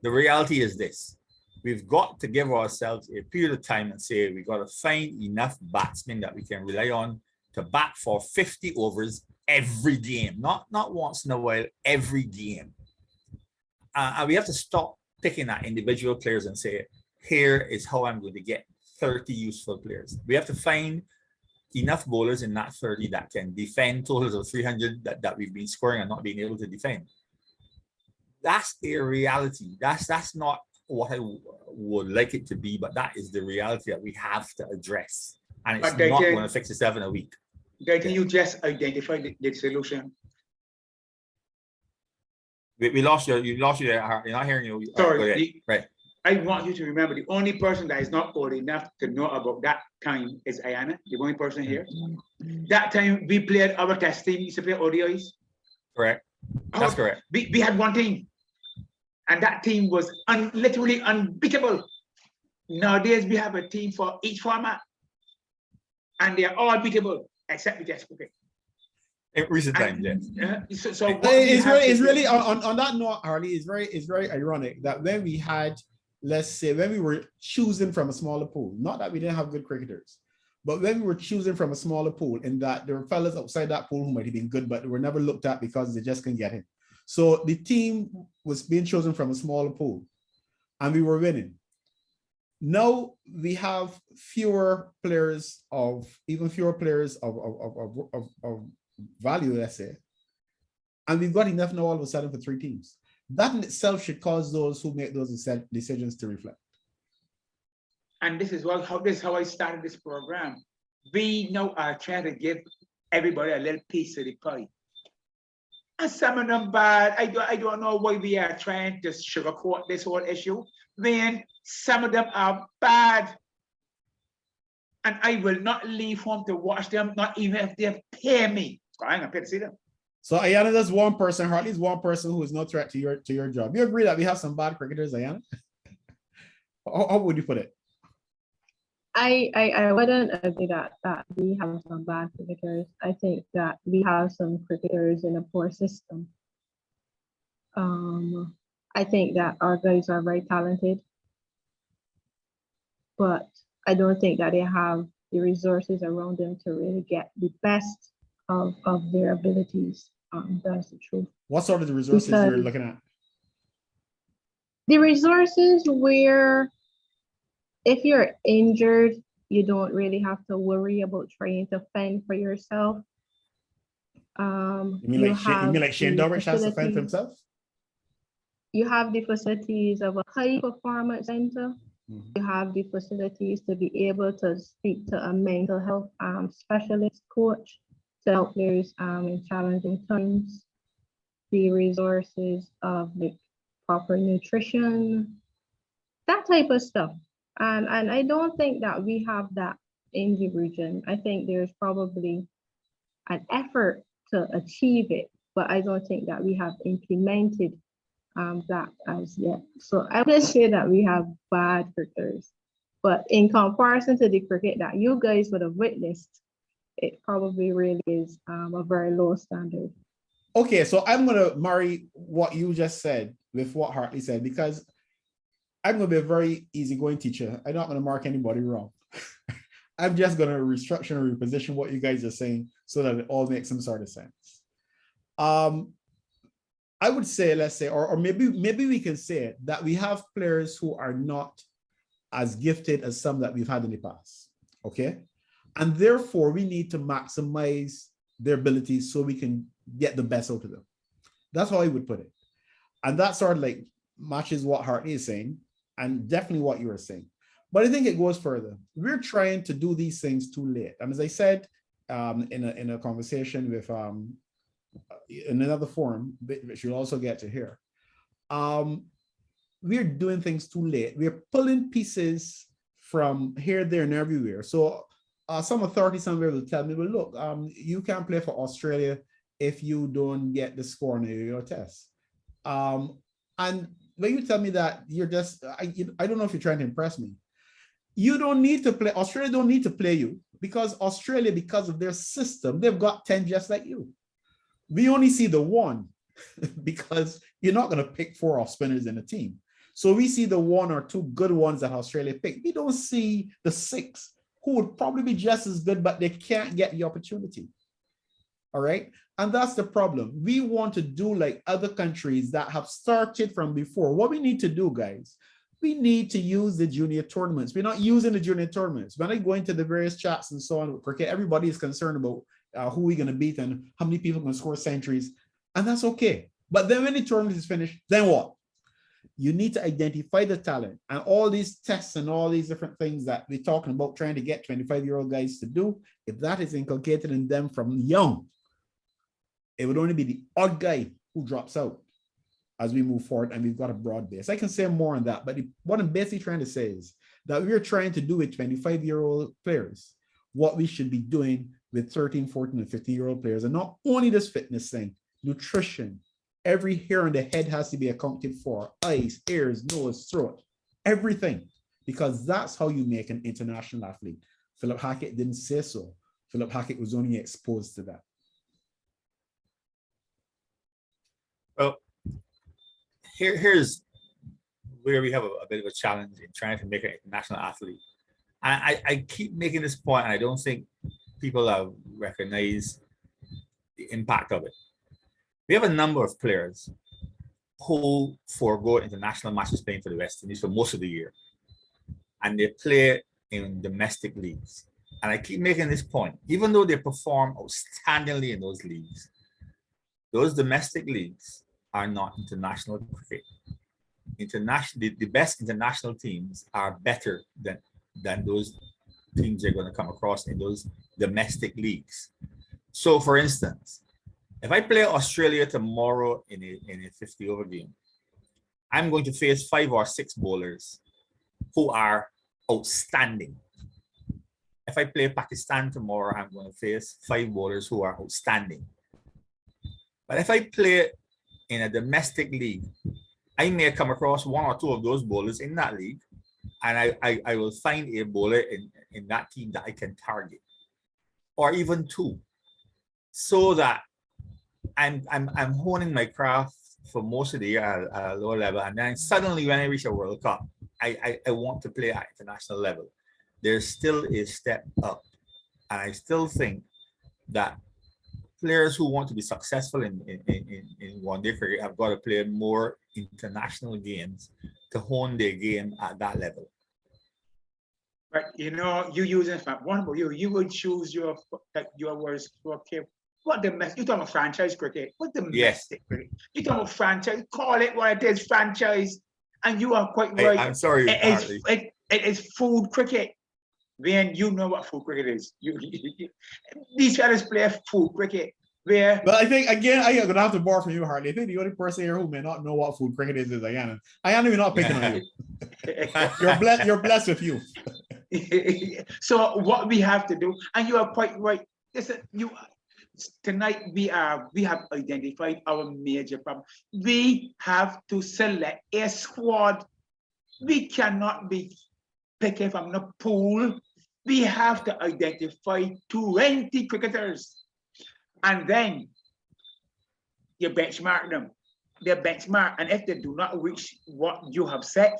[SPEAKER 3] The reality is this. We've got to give ourselves a period of time and say we've got to find enough batsmen that we can rely on to bat for 50 overs every game, not once in a while, every game. And we have to stop picking at individual players and say, here is how I'm going to get 30 useful players. We have to find enough bowlers in that 30 that can defend totals of 300 that we've been scoring and not being able to defend. That's a reality. That's not what I would like it to be, but that is the reality that we have to address. And it's not going to fix itself in a week.
[SPEAKER 4] Can you just identify the solution?
[SPEAKER 3] We lost you. You lost you there. You're not hearing you.
[SPEAKER 4] Sorry.
[SPEAKER 3] Right.
[SPEAKER 4] I want you to remember the only person that is not old enough to know about that time is Ayana, the only person here. That time we played our test team, used to play ODIs.
[SPEAKER 3] Correct. That's correct.
[SPEAKER 4] We had one team, and that team was literally unbeatable. Nowadays we have a team for each format, and they are all beatable except the test cricket.
[SPEAKER 3] In recent times, yes.
[SPEAKER 4] So
[SPEAKER 1] it's really on that note, Harley. It's very ironic that when we had, let's say, when we were choosing from a smaller pool, not that we didn't have good cricketers, but when we were choosing from a smaller pool, in that there were fellas outside that pool who might have been good, but they were never looked at because they just couldn't get in. So the team was being chosen from a smaller pool, and we were winning. Now we have fewer players of value, let's say, and we've got enough now all of a sudden for 3 teams. That in itself should cause those who make those decisions to reflect.
[SPEAKER 4] And this is how I started this program. We now are trying to give everybody a little piece of the pie. And some of them bad. I don't know why we are trying to sugarcoat this whole issue. Man, some of them are bad. And I will not leave home to watch them, not even if they pay me. I ain't gonna pay to see them.
[SPEAKER 1] So Ayana, there's one person, Hartley's one person who is no threat to your job. You agree that we have some bad cricketers, Ayana? How would you put it?
[SPEAKER 5] I wouldn't agree that we have some bad cricketers. I think that we have some cricketers in a poor system. I think that our guys are very talented, but I don't think that they have the resources around them to really get the best of their abilities. That's the truth.
[SPEAKER 1] What sort of the resources you're looking at?
[SPEAKER 5] The resources where if you're injured, you don't really have to worry about trying to fend for yourself.
[SPEAKER 1] You mean like Shane Dorrich has to fend for himself?
[SPEAKER 5] You have the facilities of a high performance center. You have the facilities to be able to speak to a mental health specialist coach to help players in challenging times. The resources of like proper nutrition, that type of stuff. And I don't think that we have that in the region. I think there's probably an effort to achieve it, but I don't think that we have implemented that as yet. So I would say that we have bad cricketers, but in comparison to the cricket that you guys would have witnessed, it probably really is a very low standard.
[SPEAKER 1] Okay, so I'm gonna marry what you just said with what Hartley said, because I'm gonna be a very easygoing teacher. I'm not gonna mark anybody wrong. I'm just gonna restructure and reposition what you guys are saying so that it all makes some sort of sense. I would say, let's say, or maybe we can say that we have players who are not as gifted as some that we've had in the past, okay? And therefore, we need to maximize their abilities so we can get the best out of them. That's how I would put it. And that sort of like matches what Hartley is saying and definitely what you are saying. But I think it goes further. We're trying to do these things too late. And as I said in a conversation with in another forum, which you'll also get to hear, we're doing things too late. We're pulling pieces from here, there, and everywhere. So some authority somewhere will tell me, well, look, you can't play for Australia if you don't get the score on your test. And when you tell me that, you're just, I don't know if you're trying to impress me. You don't need to play, Australia don't need to play you, because Australia, because of their system, they've got 10 just like you. We only see the 1 because you're not going to pick 4 off spinners in a team. So we see the 1 or 2 good ones that Australia picked. We don't see the 6 who would probably be just as good, but they can't get the opportunity. All right. And that's the problem. We want to do like other countries that have started from before. What we need to do, guys, we need to use the junior tournaments. We're not using the junior tournaments. When I go into the various chats and so on with cricket, everybody is concerned about who we're going to beat and how many people can score centuries. And that's okay. But then when the tournament is finished, then what? You need to identify the talent, and all these tests and all these different things that we're talking about trying to get 25-year-old guys to do. If that is inculcated in them from young, it would only be the odd guy who drops out as we move forward, and we've got a broad base. I can say more on that, but what I'm basically trying to say is that we're trying to do with 25-year-old players what we should be doing with 13, 14, and 15-year-old players. And not only this fitness thing, nutrition, every hair on the head has to be accounted for, eyes, ears, nose, throat, everything, because that's how you make an international athlete. Philip Hackett didn't say so. Philip Hackett was only exposed to that.
[SPEAKER 3] Well, here's where we have a bit of a challenge in trying to make an international athlete. I keep making this point, and I don't think people have recognized the impact of it. We have a number of players who forego international matches playing for the West Indies for most of the year, and they play in domestic leagues. And I keep making this point, even though they perform outstandingly in those leagues, those domestic leagues are not international cricket. The best international teams are better than those teams they're going to come across in those domestic leagues. So, for instance, if I play Australia tomorrow in a 50-over game, I'm going to face 5 or 6 bowlers who are outstanding. If I play Pakistan tomorrow, I'm going to face 5 bowlers who are outstanding. But if I play in a domestic league, I may come across 1 or 2 of those bowlers in that league, and I will find a bowler in that team that I can target, or even 2, so that I'm honing my craft for most of the year at a lower level, and then suddenly when I reach a World Cup, I want to play at international level. There's still a step up, and I still think that players who want to be successful in one-day cricket have got to play more international games to hone their game at that level.
[SPEAKER 4] But you know, you using one of you would choose your words. Okay, what the mess? You talking about franchise cricket? What domestic cricket? You talking about franchise? Call it what it is, franchise. And you are quite right.
[SPEAKER 3] I'm sorry,
[SPEAKER 4] it is food cricket. When you know what food cricket is, these fellas play food cricket. Where?
[SPEAKER 1] But I think again, I'm gonna have to borrow from you, Hartley. I think the only person here who may not know what food cricket is Ayanna. Ayanna, we're not picking on you. You're blessed with you.
[SPEAKER 4] So what we have to do, and you are quite right. Listen, tonight we have identified our major problem. We have to select a squad. We cannot be picking from the pool. We have to identify 20 cricketers, and then you benchmark them. They benchmark, and if they do not reach what you have set,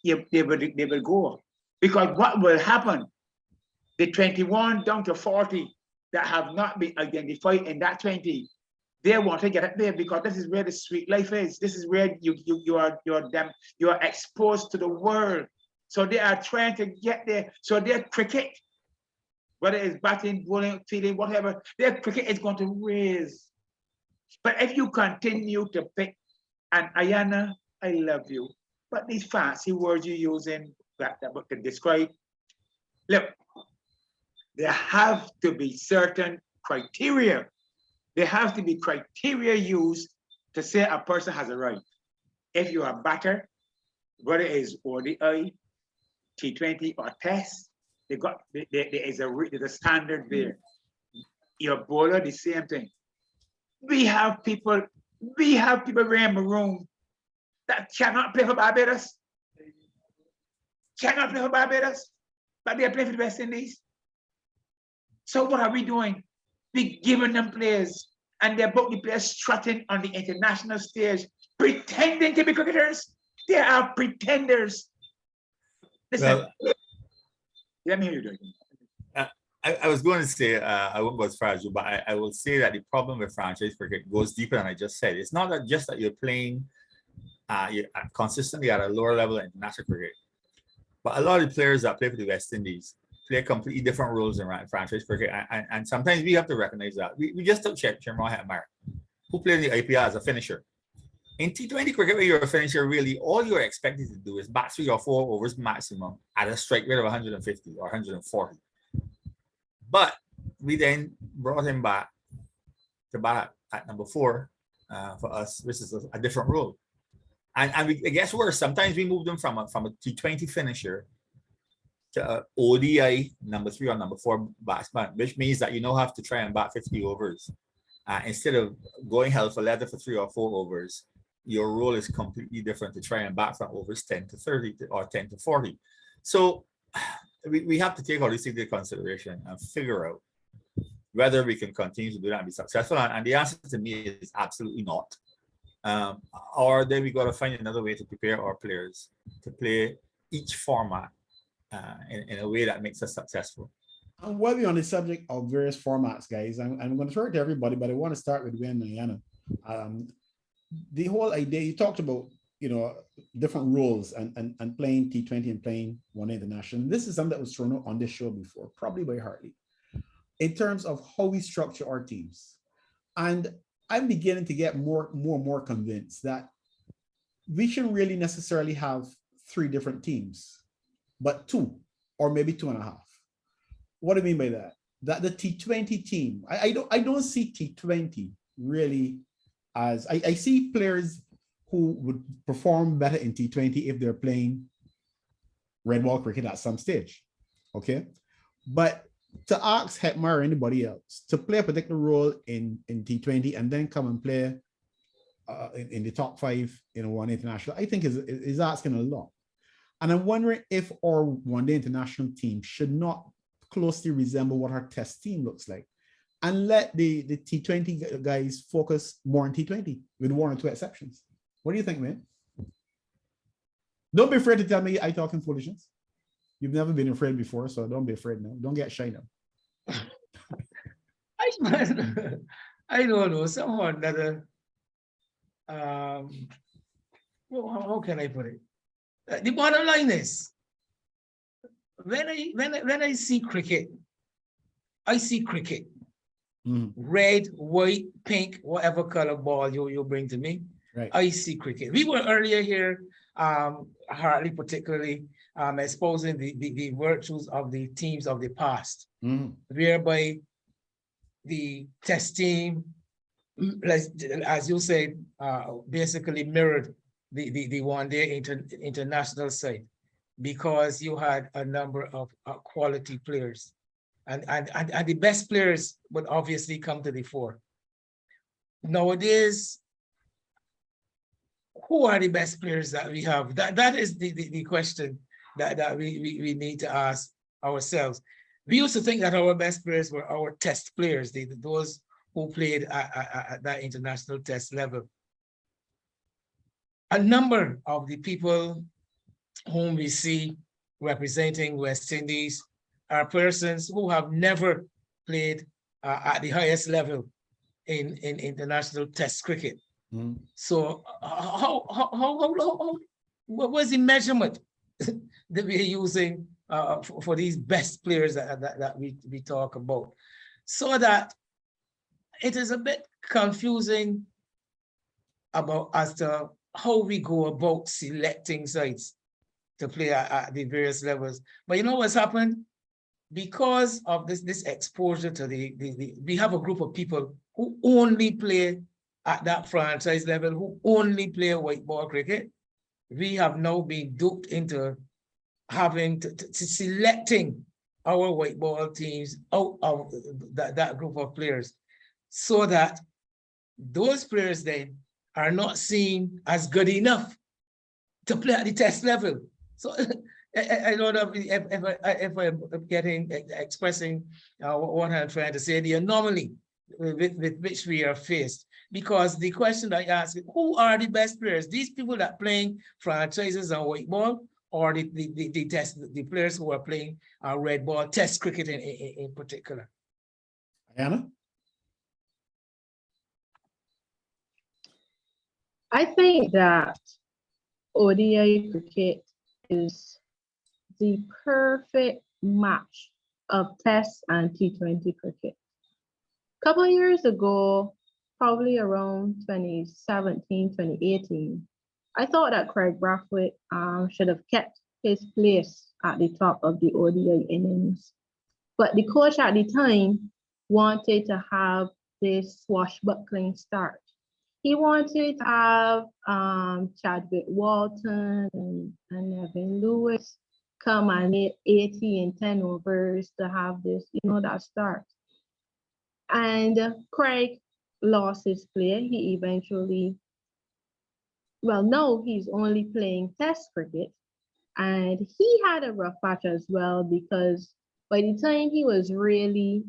[SPEAKER 4] they will go. Because what will happen? The 21 down to 40 that have not been identified in that 20, they want to get up there because this is where the sweet life is. This is where you are exposed to the world. So they are trying to get there. So their cricket, whether it's batting, bowling, fielding, whatever, their cricket is going to raise. But if you continue to pick, and Ayanna, I love you, but these fancy words you're using that to describe, look, there have to be certain criteria. There have to be criteria used to say a person has a right. If you're a batter, whether it is ODI, T20 or Test, there's a standard there. Your bowler, the same thing. We have people wearing maroon that cannot play for Barbados. Cannot play for Barbados, but they play for the West Indies. So what are we doing? We're giving them players, and they're both the players strutting on the international stage, pretending to be cricketers. They are pretenders. Listen, let me hear you do it.
[SPEAKER 3] I was going to say, I won't go as far as you, but I will say that the problem with franchise cricket goes deeper than I just said. It's not that just that you're playing consistently at a lower level in international cricket. But a lot of the players that play for the West Indies play completely different roles in franchise cricket. And sometimes we have to recognize that. We just took Rohan Nurse, who played in the IPL as a finisher. In T20 cricket, when you're a finisher, really, all you're expected to do is bat 3 or 4 overs maximum at a strike rate of 150 or 140. But we then brought him back to bat at number 4 for us, which is a different role. And I guess worse, sometimes we moved him from a T20 finisher to a ODI number 3 or number 4 batsman, which means that you now have to try and bat 50 overs. Instead of going hell for leather for 3 or 4 overs, your role is completely different to try and bat from overs 10 to 30 or 10 to 40. So we have to take all these into consideration and figure out whether we can continue to do that and be successful. And the answer to me is absolutely not. Or then we got to find another way to prepare our players to play each format in a way that makes us successful.
[SPEAKER 1] And while we're on the subject of various formats, guys, I'm going to throw it to everybody, but I want to start with Wayne and Diana. The whole idea, you talked about, different roles and playing T20 and playing One International. This is something that was thrown out on this show before, probably by Hartley, in terms of how we structure our teams. And I'm beginning to get more and more convinced that we shouldn't really necessarily have 3 different teams, but 2 or maybe 2.5. What do I mean by that? That the T20 team, I don't see T20 really as I see players who would perform better in T20 if they're playing red ball cricket at some stage. Okay. But to ask Hetmar or anybody else to play a particular role in T20 and then come and play in the top 5 in One International, I think is asking a lot. And I'm wondering if our One Day International team should not closely resemble what our test team looks like, and let the T20 guys focus more on T20 with 1 or 2 exceptions. What do you think, man? Don't be afraid to tell me I talking foolishness. You've never been afraid before, so don't be afraid now. Don't get shy now.
[SPEAKER 6] I don't know. Someone that how can I put it? The bottom line is, when I see cricket, I see cricket. Red, white, pink, whatever color ball you bring to me. Right. I see cricket. We were earlier here, Hartley particularly, exposing the virtues of the teams of the past, whereby the test team, as you said, basically mirrored the One Day international side, because you had a number of quality players. And the best players would obviously come to the fore. Nowadays, who are the best players that we have? That is the question that we need to ask ourselves. We used to think that our best players were our test players, those who played at that international test level. A number of the people whom we see representing West Indies are persons who have never played at the highest level in international test cricket. So what was the measurement that we're using for these best players that we talk about? So that it is a bit confusing as to how we go about selecting sides to play at the various levels. But you know what's happened? Because of this exposure to we have a group of people who only play at that franchise level, who only play white ball cricket. We have now been duped into having to selecting our white ball teams out of that group of players, so that those players then are not seen as good enough to play at the test level. So I don't know if I'm expressing what I'm trying to say, the anomaly with which we are faced. Because the question I ask is, who are the best players? These people that are playing franchises on white ball, or the players who are playing red ball, test cricket in particular?
[SPEAKER 1] Anna?
[SPEAKER 5] I think that ODI cricket is the perfect match of Test and T20 cricket. A couple of years ago, probably around 2017, 2018, I thought that Craig Brathwaite should have kept his place at the top of the ODI innings. But the coach at the time wanted to have this swashbuckling start. He wanted to have Chadwick Walton and Nevin Lewis come and hit 80 and 10 overs to have this, that start. And Craig lost his play. He eventually, no, he's only playing Test cricket. And he had a rough patch as well, because by the time he was really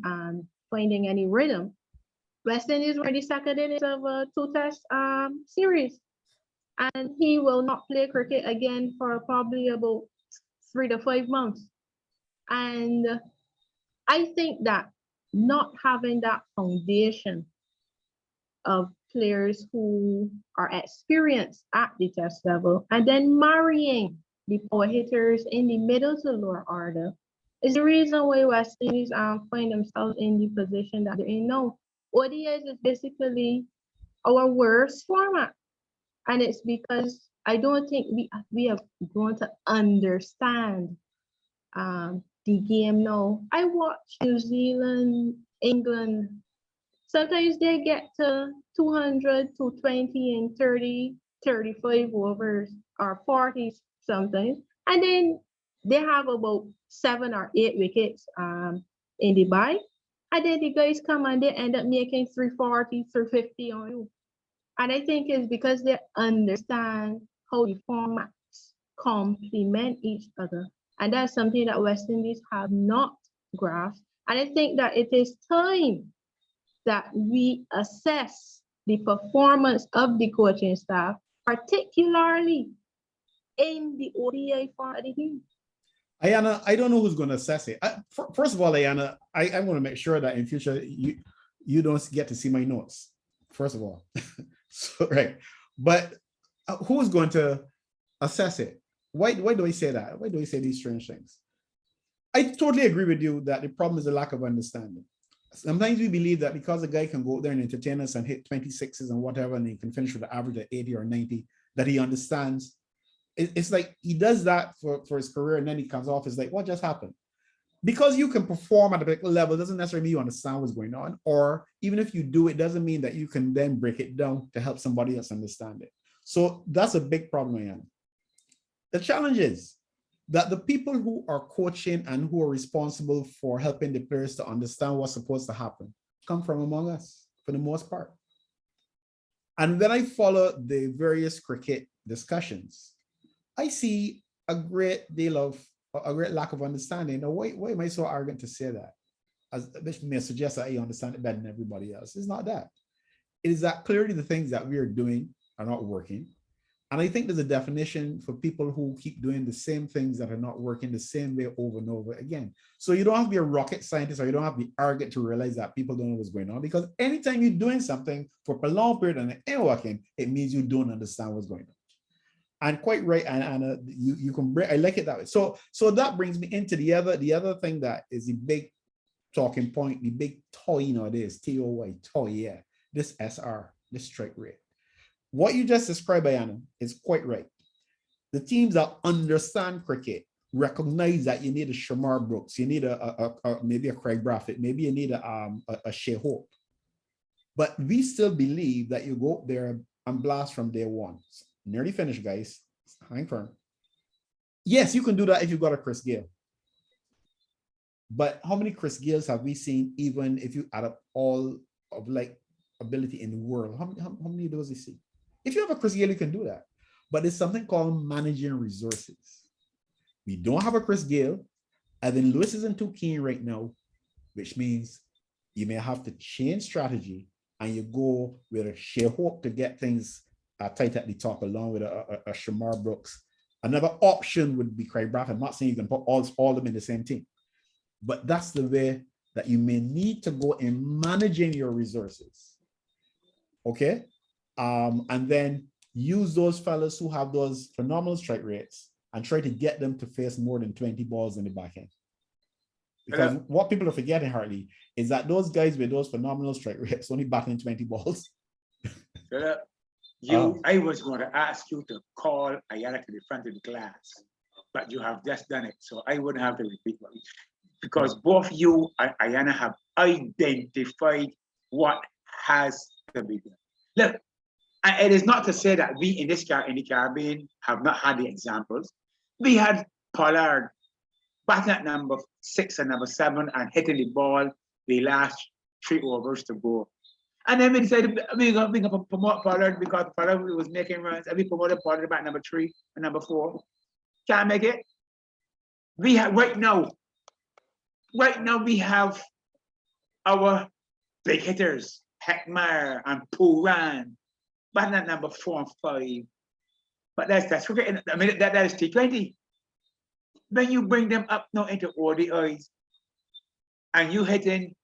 [SPEAKER 5] finding any rhythm, West Indies were the second innings of a 2-test series. And he will not play cricket again for probably about 3 to 5 months. And I think that not having that foundation of players who are experienced at the Test level and then marrying the power hitters in the middle to lower order is the reason why West Indies find themselves in the position that they're in now. ODIs is basically our worst format. And it's because I don't think we are going to understand the game now. I watch New Zealand, England. Sometimes they get to 200, 220 and 30, 35 overs or 40 sometimes. And then they have about 7 or 8 wickets in the bag. And then the guys come and they end up making 340, 350 on you. And I think it's because they understand how the formats complement each other. And that's something that West Indies have not grasped. And I think that it is time that we assess the performance of the coaching staff, particularly in the ODI part of the game.
[SPEAKER 1] Ayana, I don't know who's going to assess it. First of all, Ayana, I want to make sure that in future you don't get to see my notes. First of all, so, right? But who is going to assess it? Why do I say that? Why do I say these strange things? I totally agree with you that the problem is a lack of understanding. Sometimes we believe that because a guy can go out there and entertain us and hit 26s and whatever, and he can finish with an average of 80 or 90, that he understands. It's like he does that for his career, and then he comes off as like, what just happened? Because you can perform at a particular level doesn't necessarily mean you understand what's going on, or even if you do, it doesn't mean that you can then break it down to help somebody else understand it. So that's a big problem, Ian. The challenge is that the people who are coaching and who are responsible for helping the players to understand what's supposed to happen come from among us for the most part. And when I follow the various cricket discussions, I see a great lack of understanding. Now, why am I so arrogant to say that? Which may suggest that I understand it better than everybody else. It's not that. It is that clearly the things that we are doing are not working. And I think there's a definition for people who keep doing the same things that are not working the same way over and over again. So you don't have to be a rocket scientist, or you don't have to be arrogant to realize that people don't know what's going on, because anytime you're doing something for a prolonged period and it ain't working, it means you don't understand what's going on. And quite right, and you can bring, I like it that way. So that brings me into the other thing that is the big talking point, the big toy nowadays, TOY, toy, yeah, this SR, this strike rate. What you just described, Ayana, is quite right. The teams that understand cricket recognize that you need a Shamar Brooks, you need maybe a Craig Brathwaite, maybe you need a Shea Hope. But we still believe that you go up there and blast from day one. Nearly finished, guys. Hang firm. Yes, you can do that if you've got a Chris Gayle. But how many Chris Gales have we seen, even if you add up all of like ability in the world? How many of those you see? If you have a Chris Gayle, you can do that. But there's something called managing resources. We don't have a Chris Gayle, and then Lewis isn't too keen right now, which means you may have to change strategy and you go with a Shea Hope to get things tight at the top, along with a Shamar Brooks. Another option would be Craig Brathwaite. I'm not saying you can put all of them in the same team, but that's the way that you may need to go in managing your resources. Okay? And then use those fellas who have those phenomenal strike rates and try to get them to face more than 20 balls in the back end. Because what people are forgetting, Hartley, is that those guys with those phenomenal strike rates only batting 20 balls.
[SPEAKER 4] Philip, I was going to ask you to call Ayala to the front of the class, but you have just done it, so I wouldn't have to repeat what you, because both you and Ayana have identified what has to be done. Look, and it is not to say that we in the Caribbean have not had the examples. We had Pollard batting at number 6 and number 7 and hitting the ball the last 3 overs to go. And then we decided we're going to promote Pollard because Pollard was making runs, and we promoted Pollard about number 3 and number 4. Can't make it. We have right now we have our big hitters, Heckmeyer and Puran, batting at number 4 and 5. But that's cricket. I mean, that is T20. When you bring them up now into ODIs and you hitting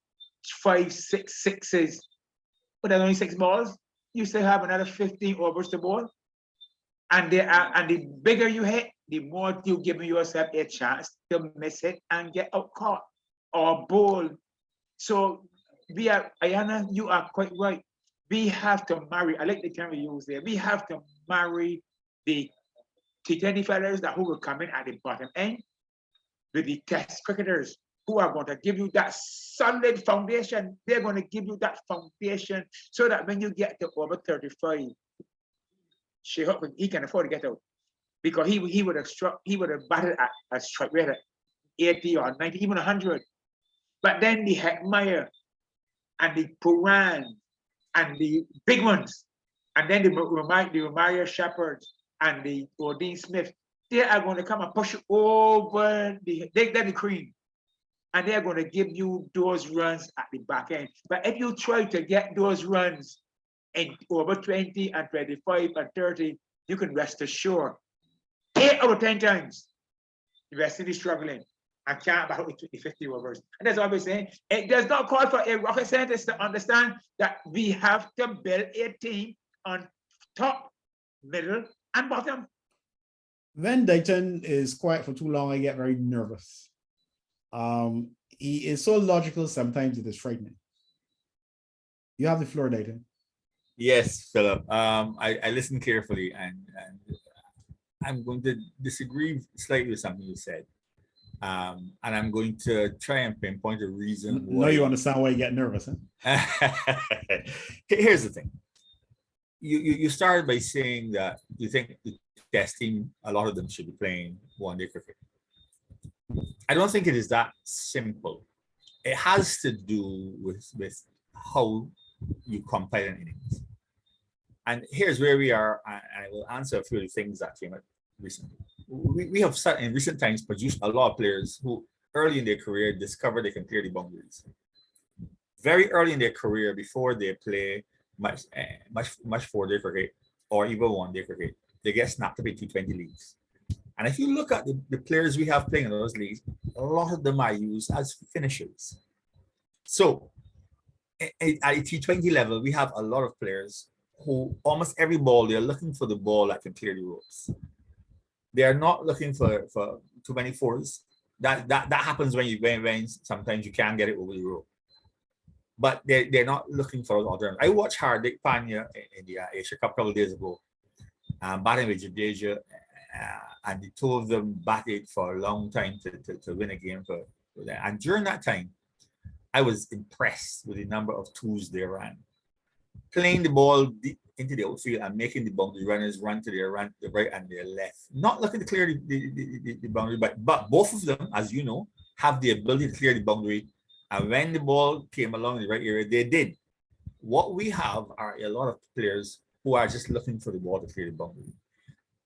[SPEAKER 4] 5, 6 sixes, but there's only 6 balls, you still have another 15 overs to bowl. And the bigger you hit, the more you give yourself a chance to miss it and get out caught or bowl. So Ayana, you are quite right. We have to marry, I like the term we use there, we have to marry the T20 fellas who will come in at the bottom end with the test cricketers who are going to give you that solid foundation. They're going to give you that foundation so that when you get to over 35, he can afford to get out, because he would have batted at a strike rate at 80 or 90, even 100. But then the Heckmeyer and the Puran and the big ones, and then the Ramaya Shepherds and the Dean Smith, they are going to come and push you over the cream. And they're going to give you those runs at the back end. But if you try to get those runs in over 20 and 25 and 30, you can rest assured 8 out of 10 times the West Indies struggling and can't battle with 50 overs. And that's what I'm saying. It does not call for a rocket scientist to understand that we have to build a team on top, middle, and bottom.
[SPEAKER 1] When Dayton is quiet for too long, I get very nervous. He is so logical sometimes it is frightening. You have the floor, Dayton.
[SPEAKER 3] Yes, Philip. I listened carefully, and I'm going to disagree slightly with something you said. And I'm going to try and pinpoint a reason why.
[SPEAKER 1] No, you understand why you get nervous, huh?
[SPEAKER 3] Here's the thing. You started by saying that you think the test team, a lot of them should be playing one-day cricket. I don't think it is that simple. It has to do with how you compile an innings. And here's where we are, and I will answer a few of the things that came up recently. We have in recent times produced a lot of players who early in their career discover they can clear the boundaries. Very early in their career, before they play much 4-day cricket or even 1-day cricket, they get snapped up in T20 leagues. And if you look at the players we have playing in those leagues, a lot of them are used as finishers. So at a T20 level, we have a lot of players who almost every ball, they're looking for the ball that can clear the ropes. They are not looking for too many 4s. That happens when sometimes you can't get it over the rope. But they're not looking for alternatives. I watched Hardik Pandya in the Asia Cup a couple of days ago, batting with Jadeja, and the two of them batted for a long time to win a game for them. And during that time, I was impressed with the number of 2s they ran. Playing the ball deep into the outfield and making the boundary runners run to the right and their left. Not looking to clear the boundary, but both of them, as you know, have the ability to clear the boundary. And when the ball came along in the right area, they did. What we have are a lot of players who are just looking for the ball to clear the boundary.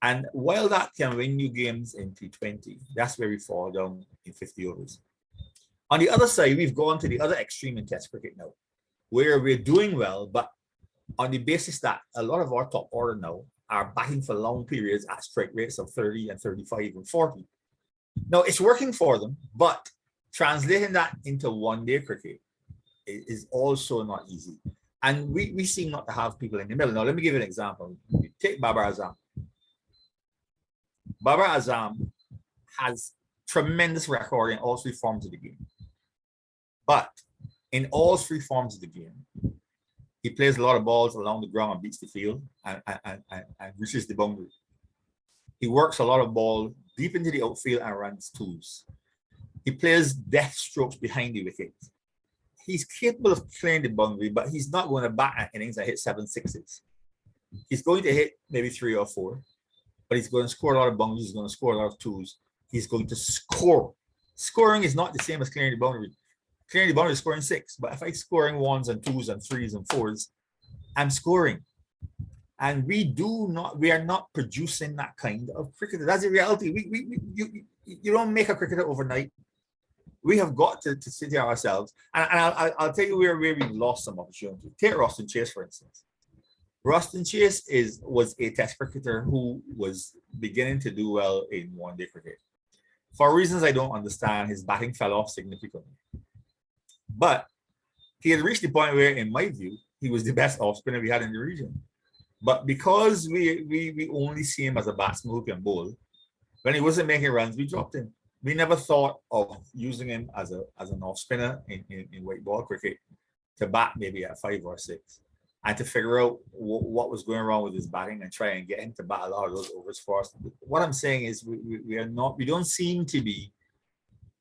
[SPEAKER 3] And while that can win you games in T20, that's where we fall down in 50 overs. On the other side, we've gone to the other extreme in Test cricket now, where we're doing well, but on the basis that a lot of our top order now are batting for long periods at strike rates of 30 and 35 and 40. Now, it's working for them, but translating that into 1-day cricket is also not easy. And we seem not to have people in the middle. Now, let me give you an example. take Babar Azam. Babar Azam has tremendous record in all three forms of the game. But in all three forms of the game, he plays a lot of balls along the ground and beats the field and reaches the boundary. He works a lot of ball deep into the outfield and runs twos. He plays death strokes behind the wicket. He's capable of clearing the boundary, but he's not going to bat at innings that hit 7 sixes. He's going to hit maybe 3 or 4, but he's going to score a lot of boundaries. He's going to score a lot of twos. He's going to score. Scoring is not the same as clearing the boundary. Clearing the boundary is scoring 6, but if I'm scoring 1s and 2s and 3s and 4s, I'm scoring. And we are not producing that kind of cricketer. That's the reality. You don't make a cricketer overnight. We have got to sit here ourselves. And I'll tell you where we've lost some opportunity. Take Roston Chase, for instance. Roston Chase was a test cricketer who was beginning to do well in one-day cricket. For reasons I don't understand, his batting fell off significantly. But he had reached the point where, in my view, he was the best off spinner we had in the region. But because we only see him as a batsman who can bowl, when he wasn't making runs, we dropped him. We never thought of using him as an off spinner in white ball cricket to bat maybe at 5 or 6, and to figure out what was going wrong with his batting and try and get him to bat a lot of those overs for us. What I'm saying is we don't seem to be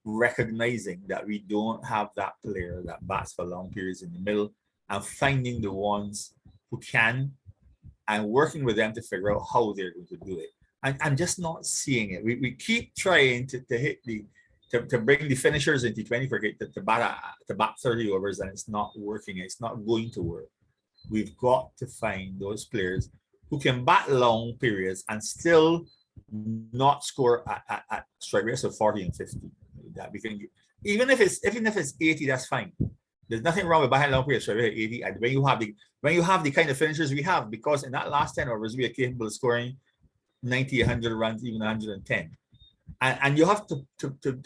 [SPEAKER 3] recognizing that we don't have that player that bats for long periods in the middle, and finding the ones who can and working with them to figure out how they're going to do it. I'm just not seeing it. We keep trying to hit to bring the finishers into 20 cricket to bat 30 overs, and it's not working. It's not going to work. We've got to find those players who can bat long periods and still not score at strike rates of 40 and 50. That we can get. Even if it's 80, that's fine. There's nothing wrong with batting long periods strike rate 80. And when you have the kind of finishers we have, because in that last 10 overs we are capable of scoring 90, 100 runs, even 110. And you have to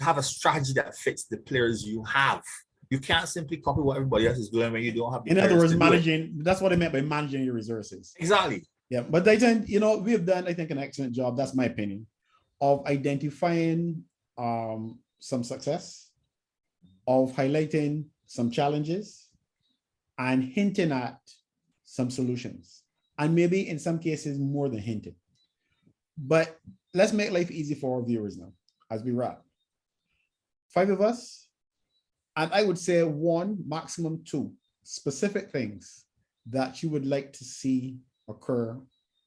[SPEAKER 3] have a strategy that fits the players you have. You can't simply copy what everybody else is doing when you don't have the
[SPEAKER 1] In other words, managing, that's what I meant by managing your resources.
[SPEAKER 3] Exactly.
[SPEAKER 1] Yeah, but I think, we have done, I think, an excellent job, that's my opinion, of identifying some success, of highlighting some challenges, and hinting at some solutions. And maybe in some cases, more than hinting. But let's make life easy for our viewers now, as we wrap. 5 of us, and I would say 1, maximum 2 specific things that you would like to see occur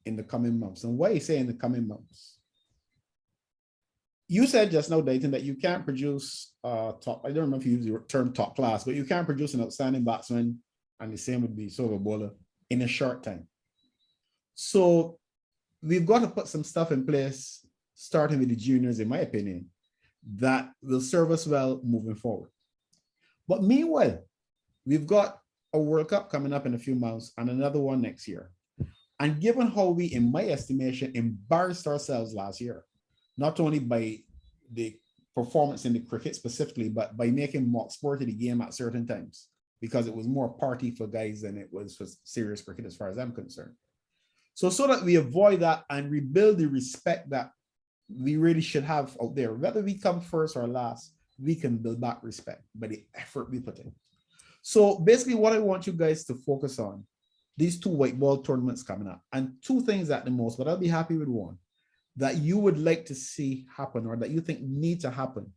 [SPEAKER 1] in the coming months. And why you say in the coming months? You said just now, Dayton, that you can't produce top, I don't remember if you use the term top class, but you can't produce an outstanding batsman, and the same would be sort of a bowler, in a short time. So we've got to put some stuff in place, starting with the juniors, in my opinion, that will serve us well moving forward. But meanwhile, we've got a World Cup coming up in a few months and another one next year. And given how we, in my estimation, embarrassed ourselves last year, not only by the performance in the cricket specifically, but by making mock sport of the game at certain times, because it was more party for guys than it was for serious cricket as far as I'm concerned. So that we avoid that and rebuild the respect that we really should have out there, whether we come first or last, we can build back respect by the effort we put in. So basically what I want you guys to focus on, these 2 white ball tournaments coming up, and 2 things at the most, but I'll be happy with 1, that you would like to see happen, or that you think need to happen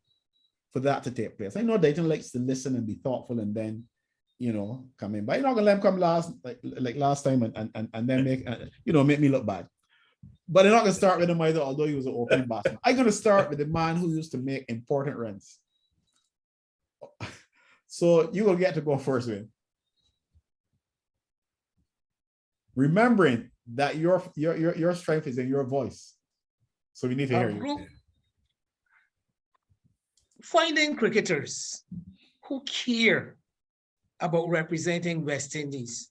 [SPEAKER 1] for that to take place. I know Dayton likes to listen and be thoughtful and then, come in, but you're not gonna let him come last, like last time and then make me look bad. But I'm not gonna start with him either, although he was an opening batsman. I'm gonna start with the man who used to make important runs. So you will get to go first, Win. Remembering that your strength is in your voice. So we need to hear you.
[SPEAKER 6] Finding cricketers who care about representing West Indies,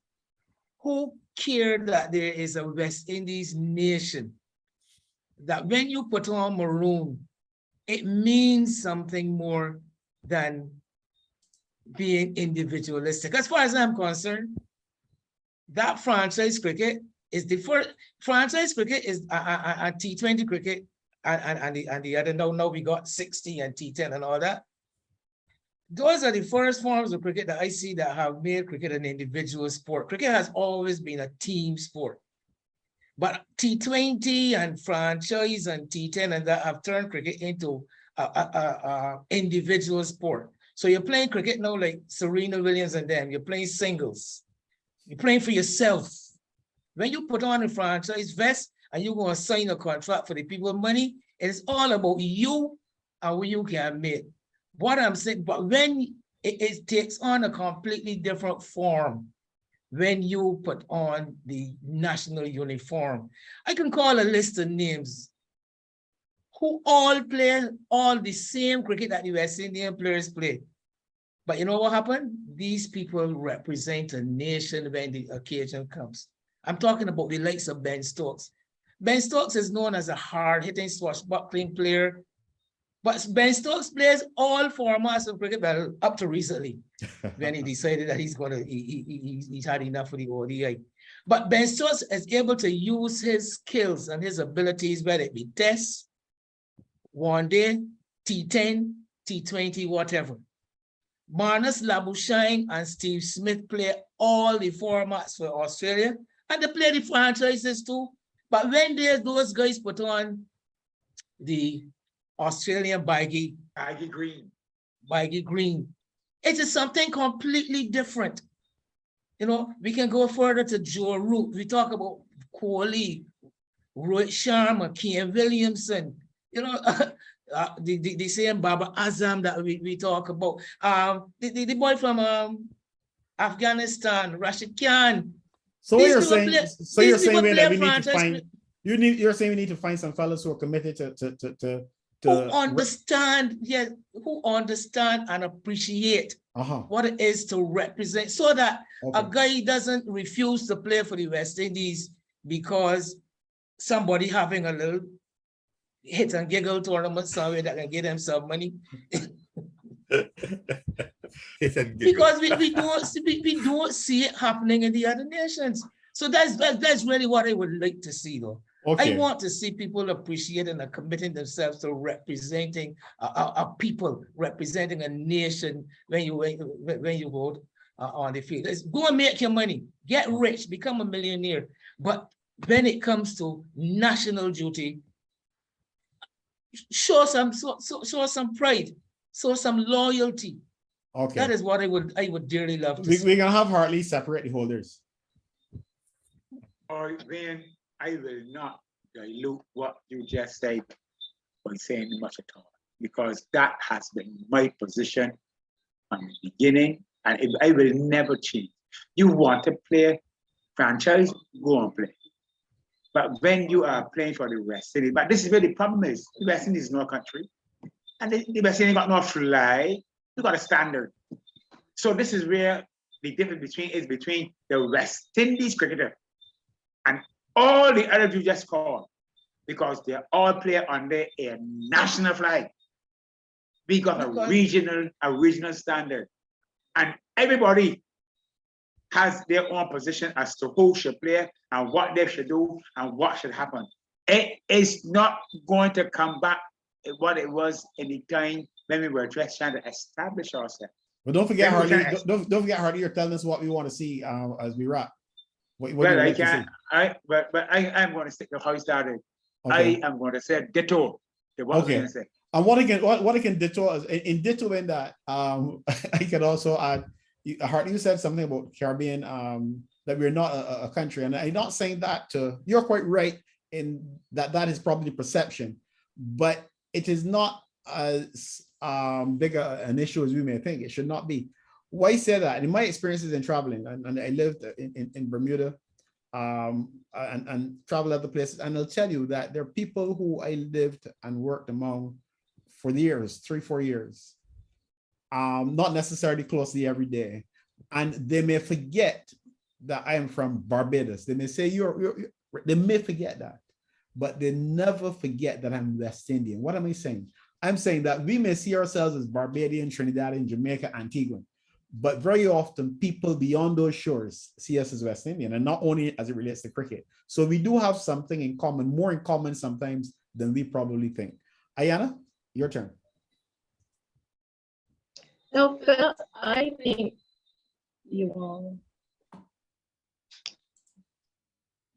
[SPEAKER 6] who care that there is a West Indies nation, that when you put on maroon, it means something more than being individualistic. As far as I'm concerned, that franchise cricket is the first franchise cricket is a T20 cricket and the other now we got 60 and T10 and all that. Those are the first forms of cricket that I see that have made cricket an individual sport. Cricket has always been a team sport. But T20 and franchise and T10 and that have turned cricket into a individual sport. So you're playing cricket now like Serena Williams and them. You're playing singles. You're playing for yourself. When you put on a franchise vest and you're going to sign a contract for the people money, it's all about you and what you can make. What I'm saying, but when it takes on a completely different form, when you put on the national uniform, I can call a list of names who all play all the same cricket that the West Indian players play. But you know what happened? These people represent a nation when the occasion comes. I'm talking about the likes of Ben Stokes. Ben Stokes is known as a hard-hitting swashbuckling player. But Ben Stokes plays all formats of cricket, well, up to recently, when he decided that he's had enough of the ODI. But Ben Stokes is able to use his skills and his abilities, whether it be Test, One Day, T10, T20, whatever. Marnus Labuschagne and Steve Smith play all the formats for Australia, and they play the franchises too. But when those guys put on the Australian baggy green, it is something completely different. You know, we can go further to Joe Root. We talk about Kohli, Rohit Sharma, Kane Williamson, you know, the same Baba Azam that we talk about. The boy from Afghanistan, Rashid Khan.
[SPEAKER 1] So you're saying that we need to find you're saying we need to find some fellas who are committed to
[SPEAKER 6] who understand, who understand and appreciate what it is to represent, so that a guy doesn't refuse to play for the West Indies because somebody having a little hit and giggle tournament somewhere that can get them some money. Because we don't see it happening in the other nations. So that's really what I would like to see, though. I want to see people appreciating and committing themselves to representing a people, representing a nation when you go on the field. Let's go and make your money, get rich, become a millionaire. But when it comes to national duty, show some pride, show some loyalty. Okay, that is what I would dearly love to see.
[SPEAKER 1] We're gonna have Hartley separate the holders.
[SPEAKER 4] Or then I will not dilute what you just said by saying much at all, because that has been my position from the beginning, and I will never change. You want to play franchise, go and play. But when you are playing for the West Indies, but this is where the problem is. The West Indies is no country, and the West Indies got no fly. You got a standard. So this is where the difference between the West Indies cricketer and all the others you just called, because they all play under a national flag. We got a regional standard, and everybody has their own position as to who should play and what they should do and what should happen. It is not going to come back what it was in the time when we were just trying to establish ourselves.
[SPEAKER 1] But don't forget, Hardy. Don't forget, Hardy. You're telling us what we want to see as we wrap.
[SPEAKER 4] Well, I can't. I'm going to stick to how it started. Okay. I am going to say ditto to what I'm going to say.
[SPEAKER 1] And what I can ditto is in ditto in that I can also add. Hartley, you said something about Caribbean that we're not a country, and I'm not saying that you're quite right in that is probably the perception, but it is not as big an issue as we may think. It should not be. Why say that? In my experiences in traveling, and I lived in Bermuda and traveled other places, and I'll tell you that there are people who I lived and worked among for years, 3-4 years. Not necessarily closely every day, and they may forget that I am from Barbados. They may say they may forget that, but they never forget that I'm West Indian. What am I saying? I'm saying that we may see ourselves as Barbadian, Trinidadian, Jamaica, Antiguan, but very often people beyond those shores see us as West Indian, and not only as it relates to cricket. So we do have something in common, more in common sometimes than we probably think. Ayana, your turn.
[SPEAKER 5] So Phil, I think you all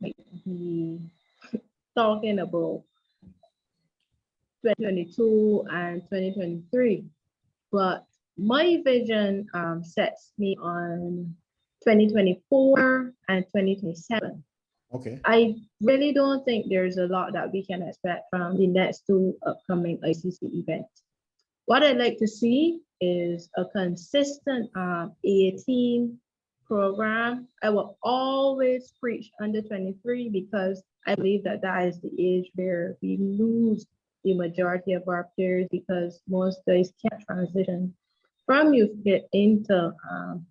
[SPEAKER 5] might be talking about 2022 and 2023, but my vision sets me on 2024 and 2027.
[SPEAKER 1] Okay.
[SPEAKER 5] I really don't think there's a lot that we can expect from the next two upcoming ICC events. What I'd like to see is a consistent A-team program. I will always preach under 23 because I believe that that is the age where we lose the majority of our players because most guys can't transition from youth cricket into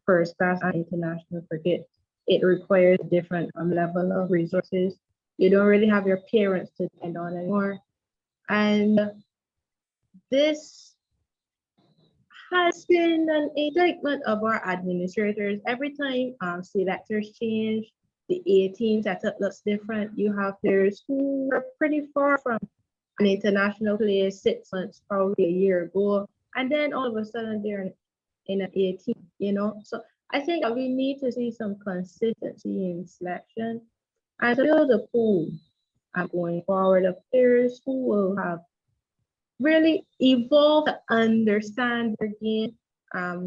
[SPEAKER 5] first class and international cricket. It requires a different level of resources. You don't really have your parents to depend on anymore. And this has been an indictment of our administrators. Every time selectors change, the A-team setup looks different. You have players who are pretty far from an international player 6 months, probably a year ago, and then all of a sudden they're in an A-team, you know? So I think we need to see some consistency in selection and to build a pool going forward of players who will have really evolved to understand their game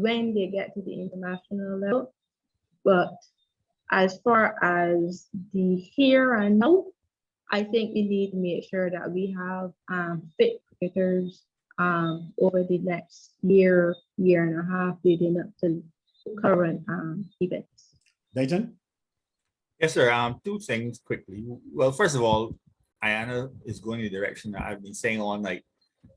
[SPEAKER 5] when they get to the international level. But as far as the here and now, I think we need to make sure that we have fit cricketers over the next year, year and a half leading up to current events.
[SPEAKER 1] Dayton?
[SPEAKER 3] Yes, sir. Two things quickly. Well, first of all, Ayana is going in the direction that I've been saying on, like,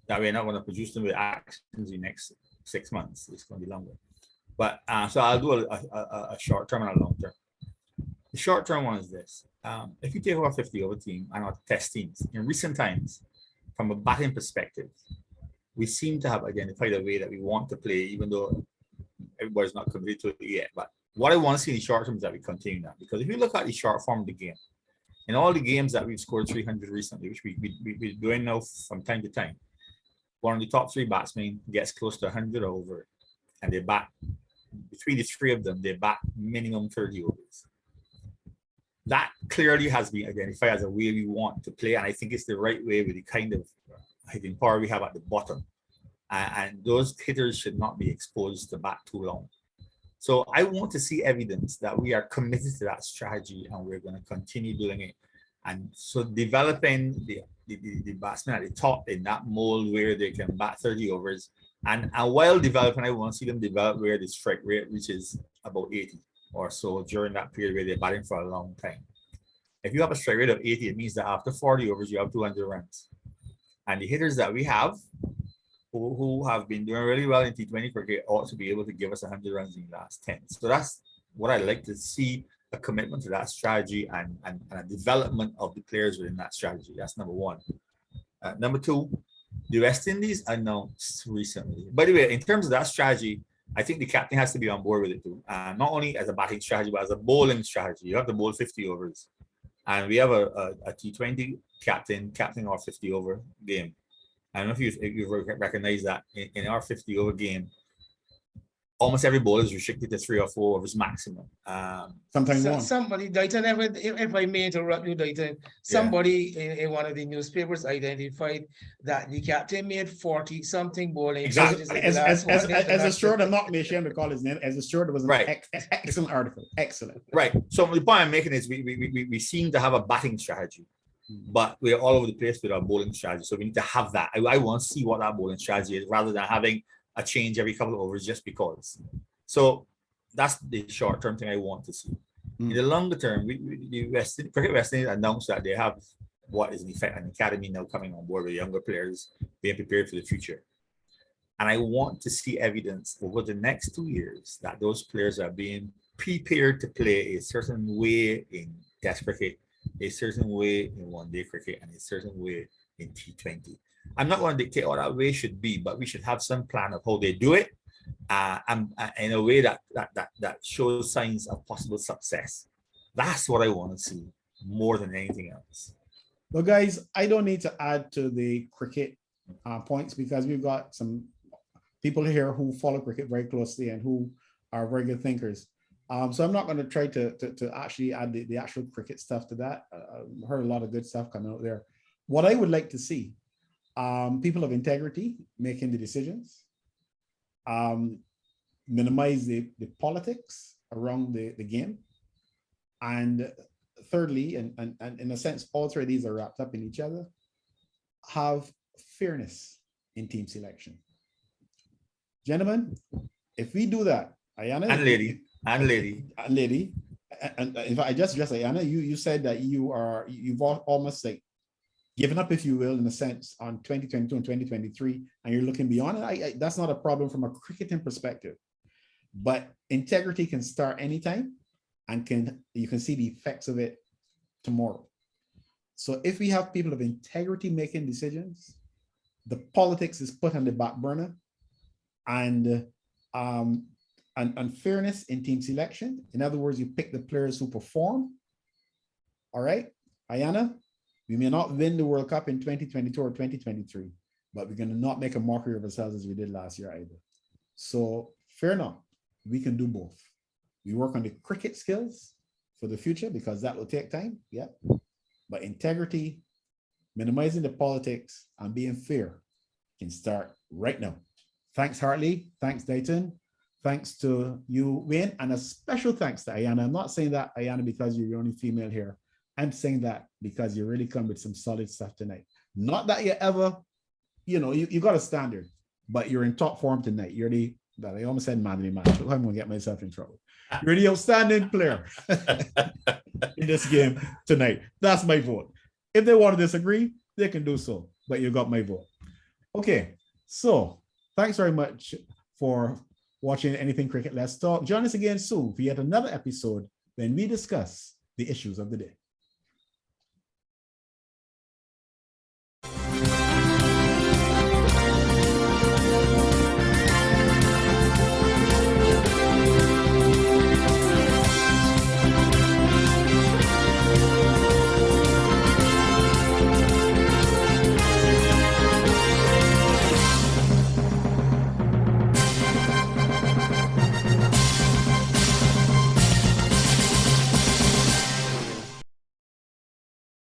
[SPEAKER 3] that we're not going to produce them with actions in the next 6 months. It's going to be longer. But so I'll do a short term and a long term. The short term one is this. If you take our 50 over team and our test teams, in recent times, from a batting perspective, we seem to have identified a way that we want to play, even though everybody's not committed to it yet. But what I want to see in the short term is that we continue that. Because if you look at the short form of the game, in all the games that we've scored 300 recently, which we're doing now from time to time, one of the top three batsmen gets close to 100 over, and they bat, between the three of them, they bat minimum 30 overs. That clearly has been identified as a way we want to play, and I think it's the right way with the kind of hitting power we have at the bottom. And those hitters should not be exposed to bat too long. So I want to see evidence that we are committed to that strategy and we're going to continue doing it. And so developing the batsmen at the top in that mold where they can bat 30 overs. And while developing, I want to see them develop where the strike rate reaches about 80 or so during that period where they're batting for a long time. If you have a strike rate of 80, it means that after 40 overs, you have 200 runs. And the hitters that we have, who have been doing really well in T20 cricket, ought to be able to give us 100 runs in the last 10. So that's what I'd like to see, a commitment to that strategy and a development of the players within that strategy. That's number one. Number two, the West Indies announced recently. By the way, in terms of that strategy, I think the captain has to be on board with it too. Not only as a batting strategy, but as a bowling strategy. You have to bowl 50 overs. And we have a T20 captain our 50 over game. I don't know if you recognize that in our 50 over game, almost every bowler is restricted to 3 or 4 overs maximum.
[SPEAKER 1] Sometimes one.
[SPEAKER 6] Somebody, Dayton, if I may interrupt you, Dayton, somebody in one of the newspapers identified that the captain made 40 something bowling.
[SPEAKER 1] Exactly. As a short, I'm not ashamed to call his name. As a short, it was an excellent article. Excellent.
[SPEAKER 3] Right. So the point I'm making is we seem to have a batting strategy, but we're all over the place with our bowling strategy. So we need to have that. I want to see what that bowling strategy is rather than having a change every couple of overs just because. So that's the short-term thing I want to see. In the longer term, Cricket West Indies announced that they have what is in effect an academy now coming on board with younger players being prepared for the future. And I want to see evidence over the next 2 years that those players are being prepared to play a certain way in Test cricket, a certain way in one-day cricket, and a certain way in T20. I'm not going to dictate what that way should be, but we should have some plan of how they do it and in a way that shows signs of possible success. That's what I want to see more than anything else.
[SPEAKER 1] Well, guys, I don't need to add to the cricket points because we've got some people here who follow cricket very closely and who are very good thinkers. So I'm not going to try to actually add the actual cricket stuff to that. I've heard a lot of good stuff coming out there. What I would like to see, people of integrity making the decisions, minimize the politics around the game. And thirdly, and in a sense, all three of these are wrapped up in each other, have fairness in team selection. Gentlemen, if we do that, Ayana
[SPEAKER 3] And lady,
[SPEAKER 1] and if I just address Ayana, you said that you've almost like given up, if you will, in a sense, on 2022 and 2023, and you're looking beyond it. That's not a problem from a cricketing perspective, but integrity can start anytime, and you can see the effects of it tomorrow. So if we have people of integrity making decisions, the politics is put on the back burner, and fairness in team selection. In other words, you pick the players who perform. All right, Ayana, we may not win the World Cup in 2022 or 2023, but we're going to not make a mockery of ourselves as we did last year either. So fair enough, we can do both. We work on the cricket skills for the future because that will take time, yeah. But integrity, minimizing the politics, and being fair can start right now. Thanks, Hartley. Thanks, Dayton. Thanks to you, Wayne, and a special thanks to Ayana. I'm not saying that, Ayana, because you're the only female here. I'm saying that because you really come with some solid stuff tonight. Not that you ever, you got a standard, but you're in top form tonight. You're that I almost said manly match. I'm going to get myself in trouble. You're the outstanding player in this game tonight. That's my vote. If they want to disagree, they can do so, but you got my vote. Okay, so thanks very much for watching Anything Cricket Let's Talk. Join us again soon for yet another episode when we discuss the issues of the day.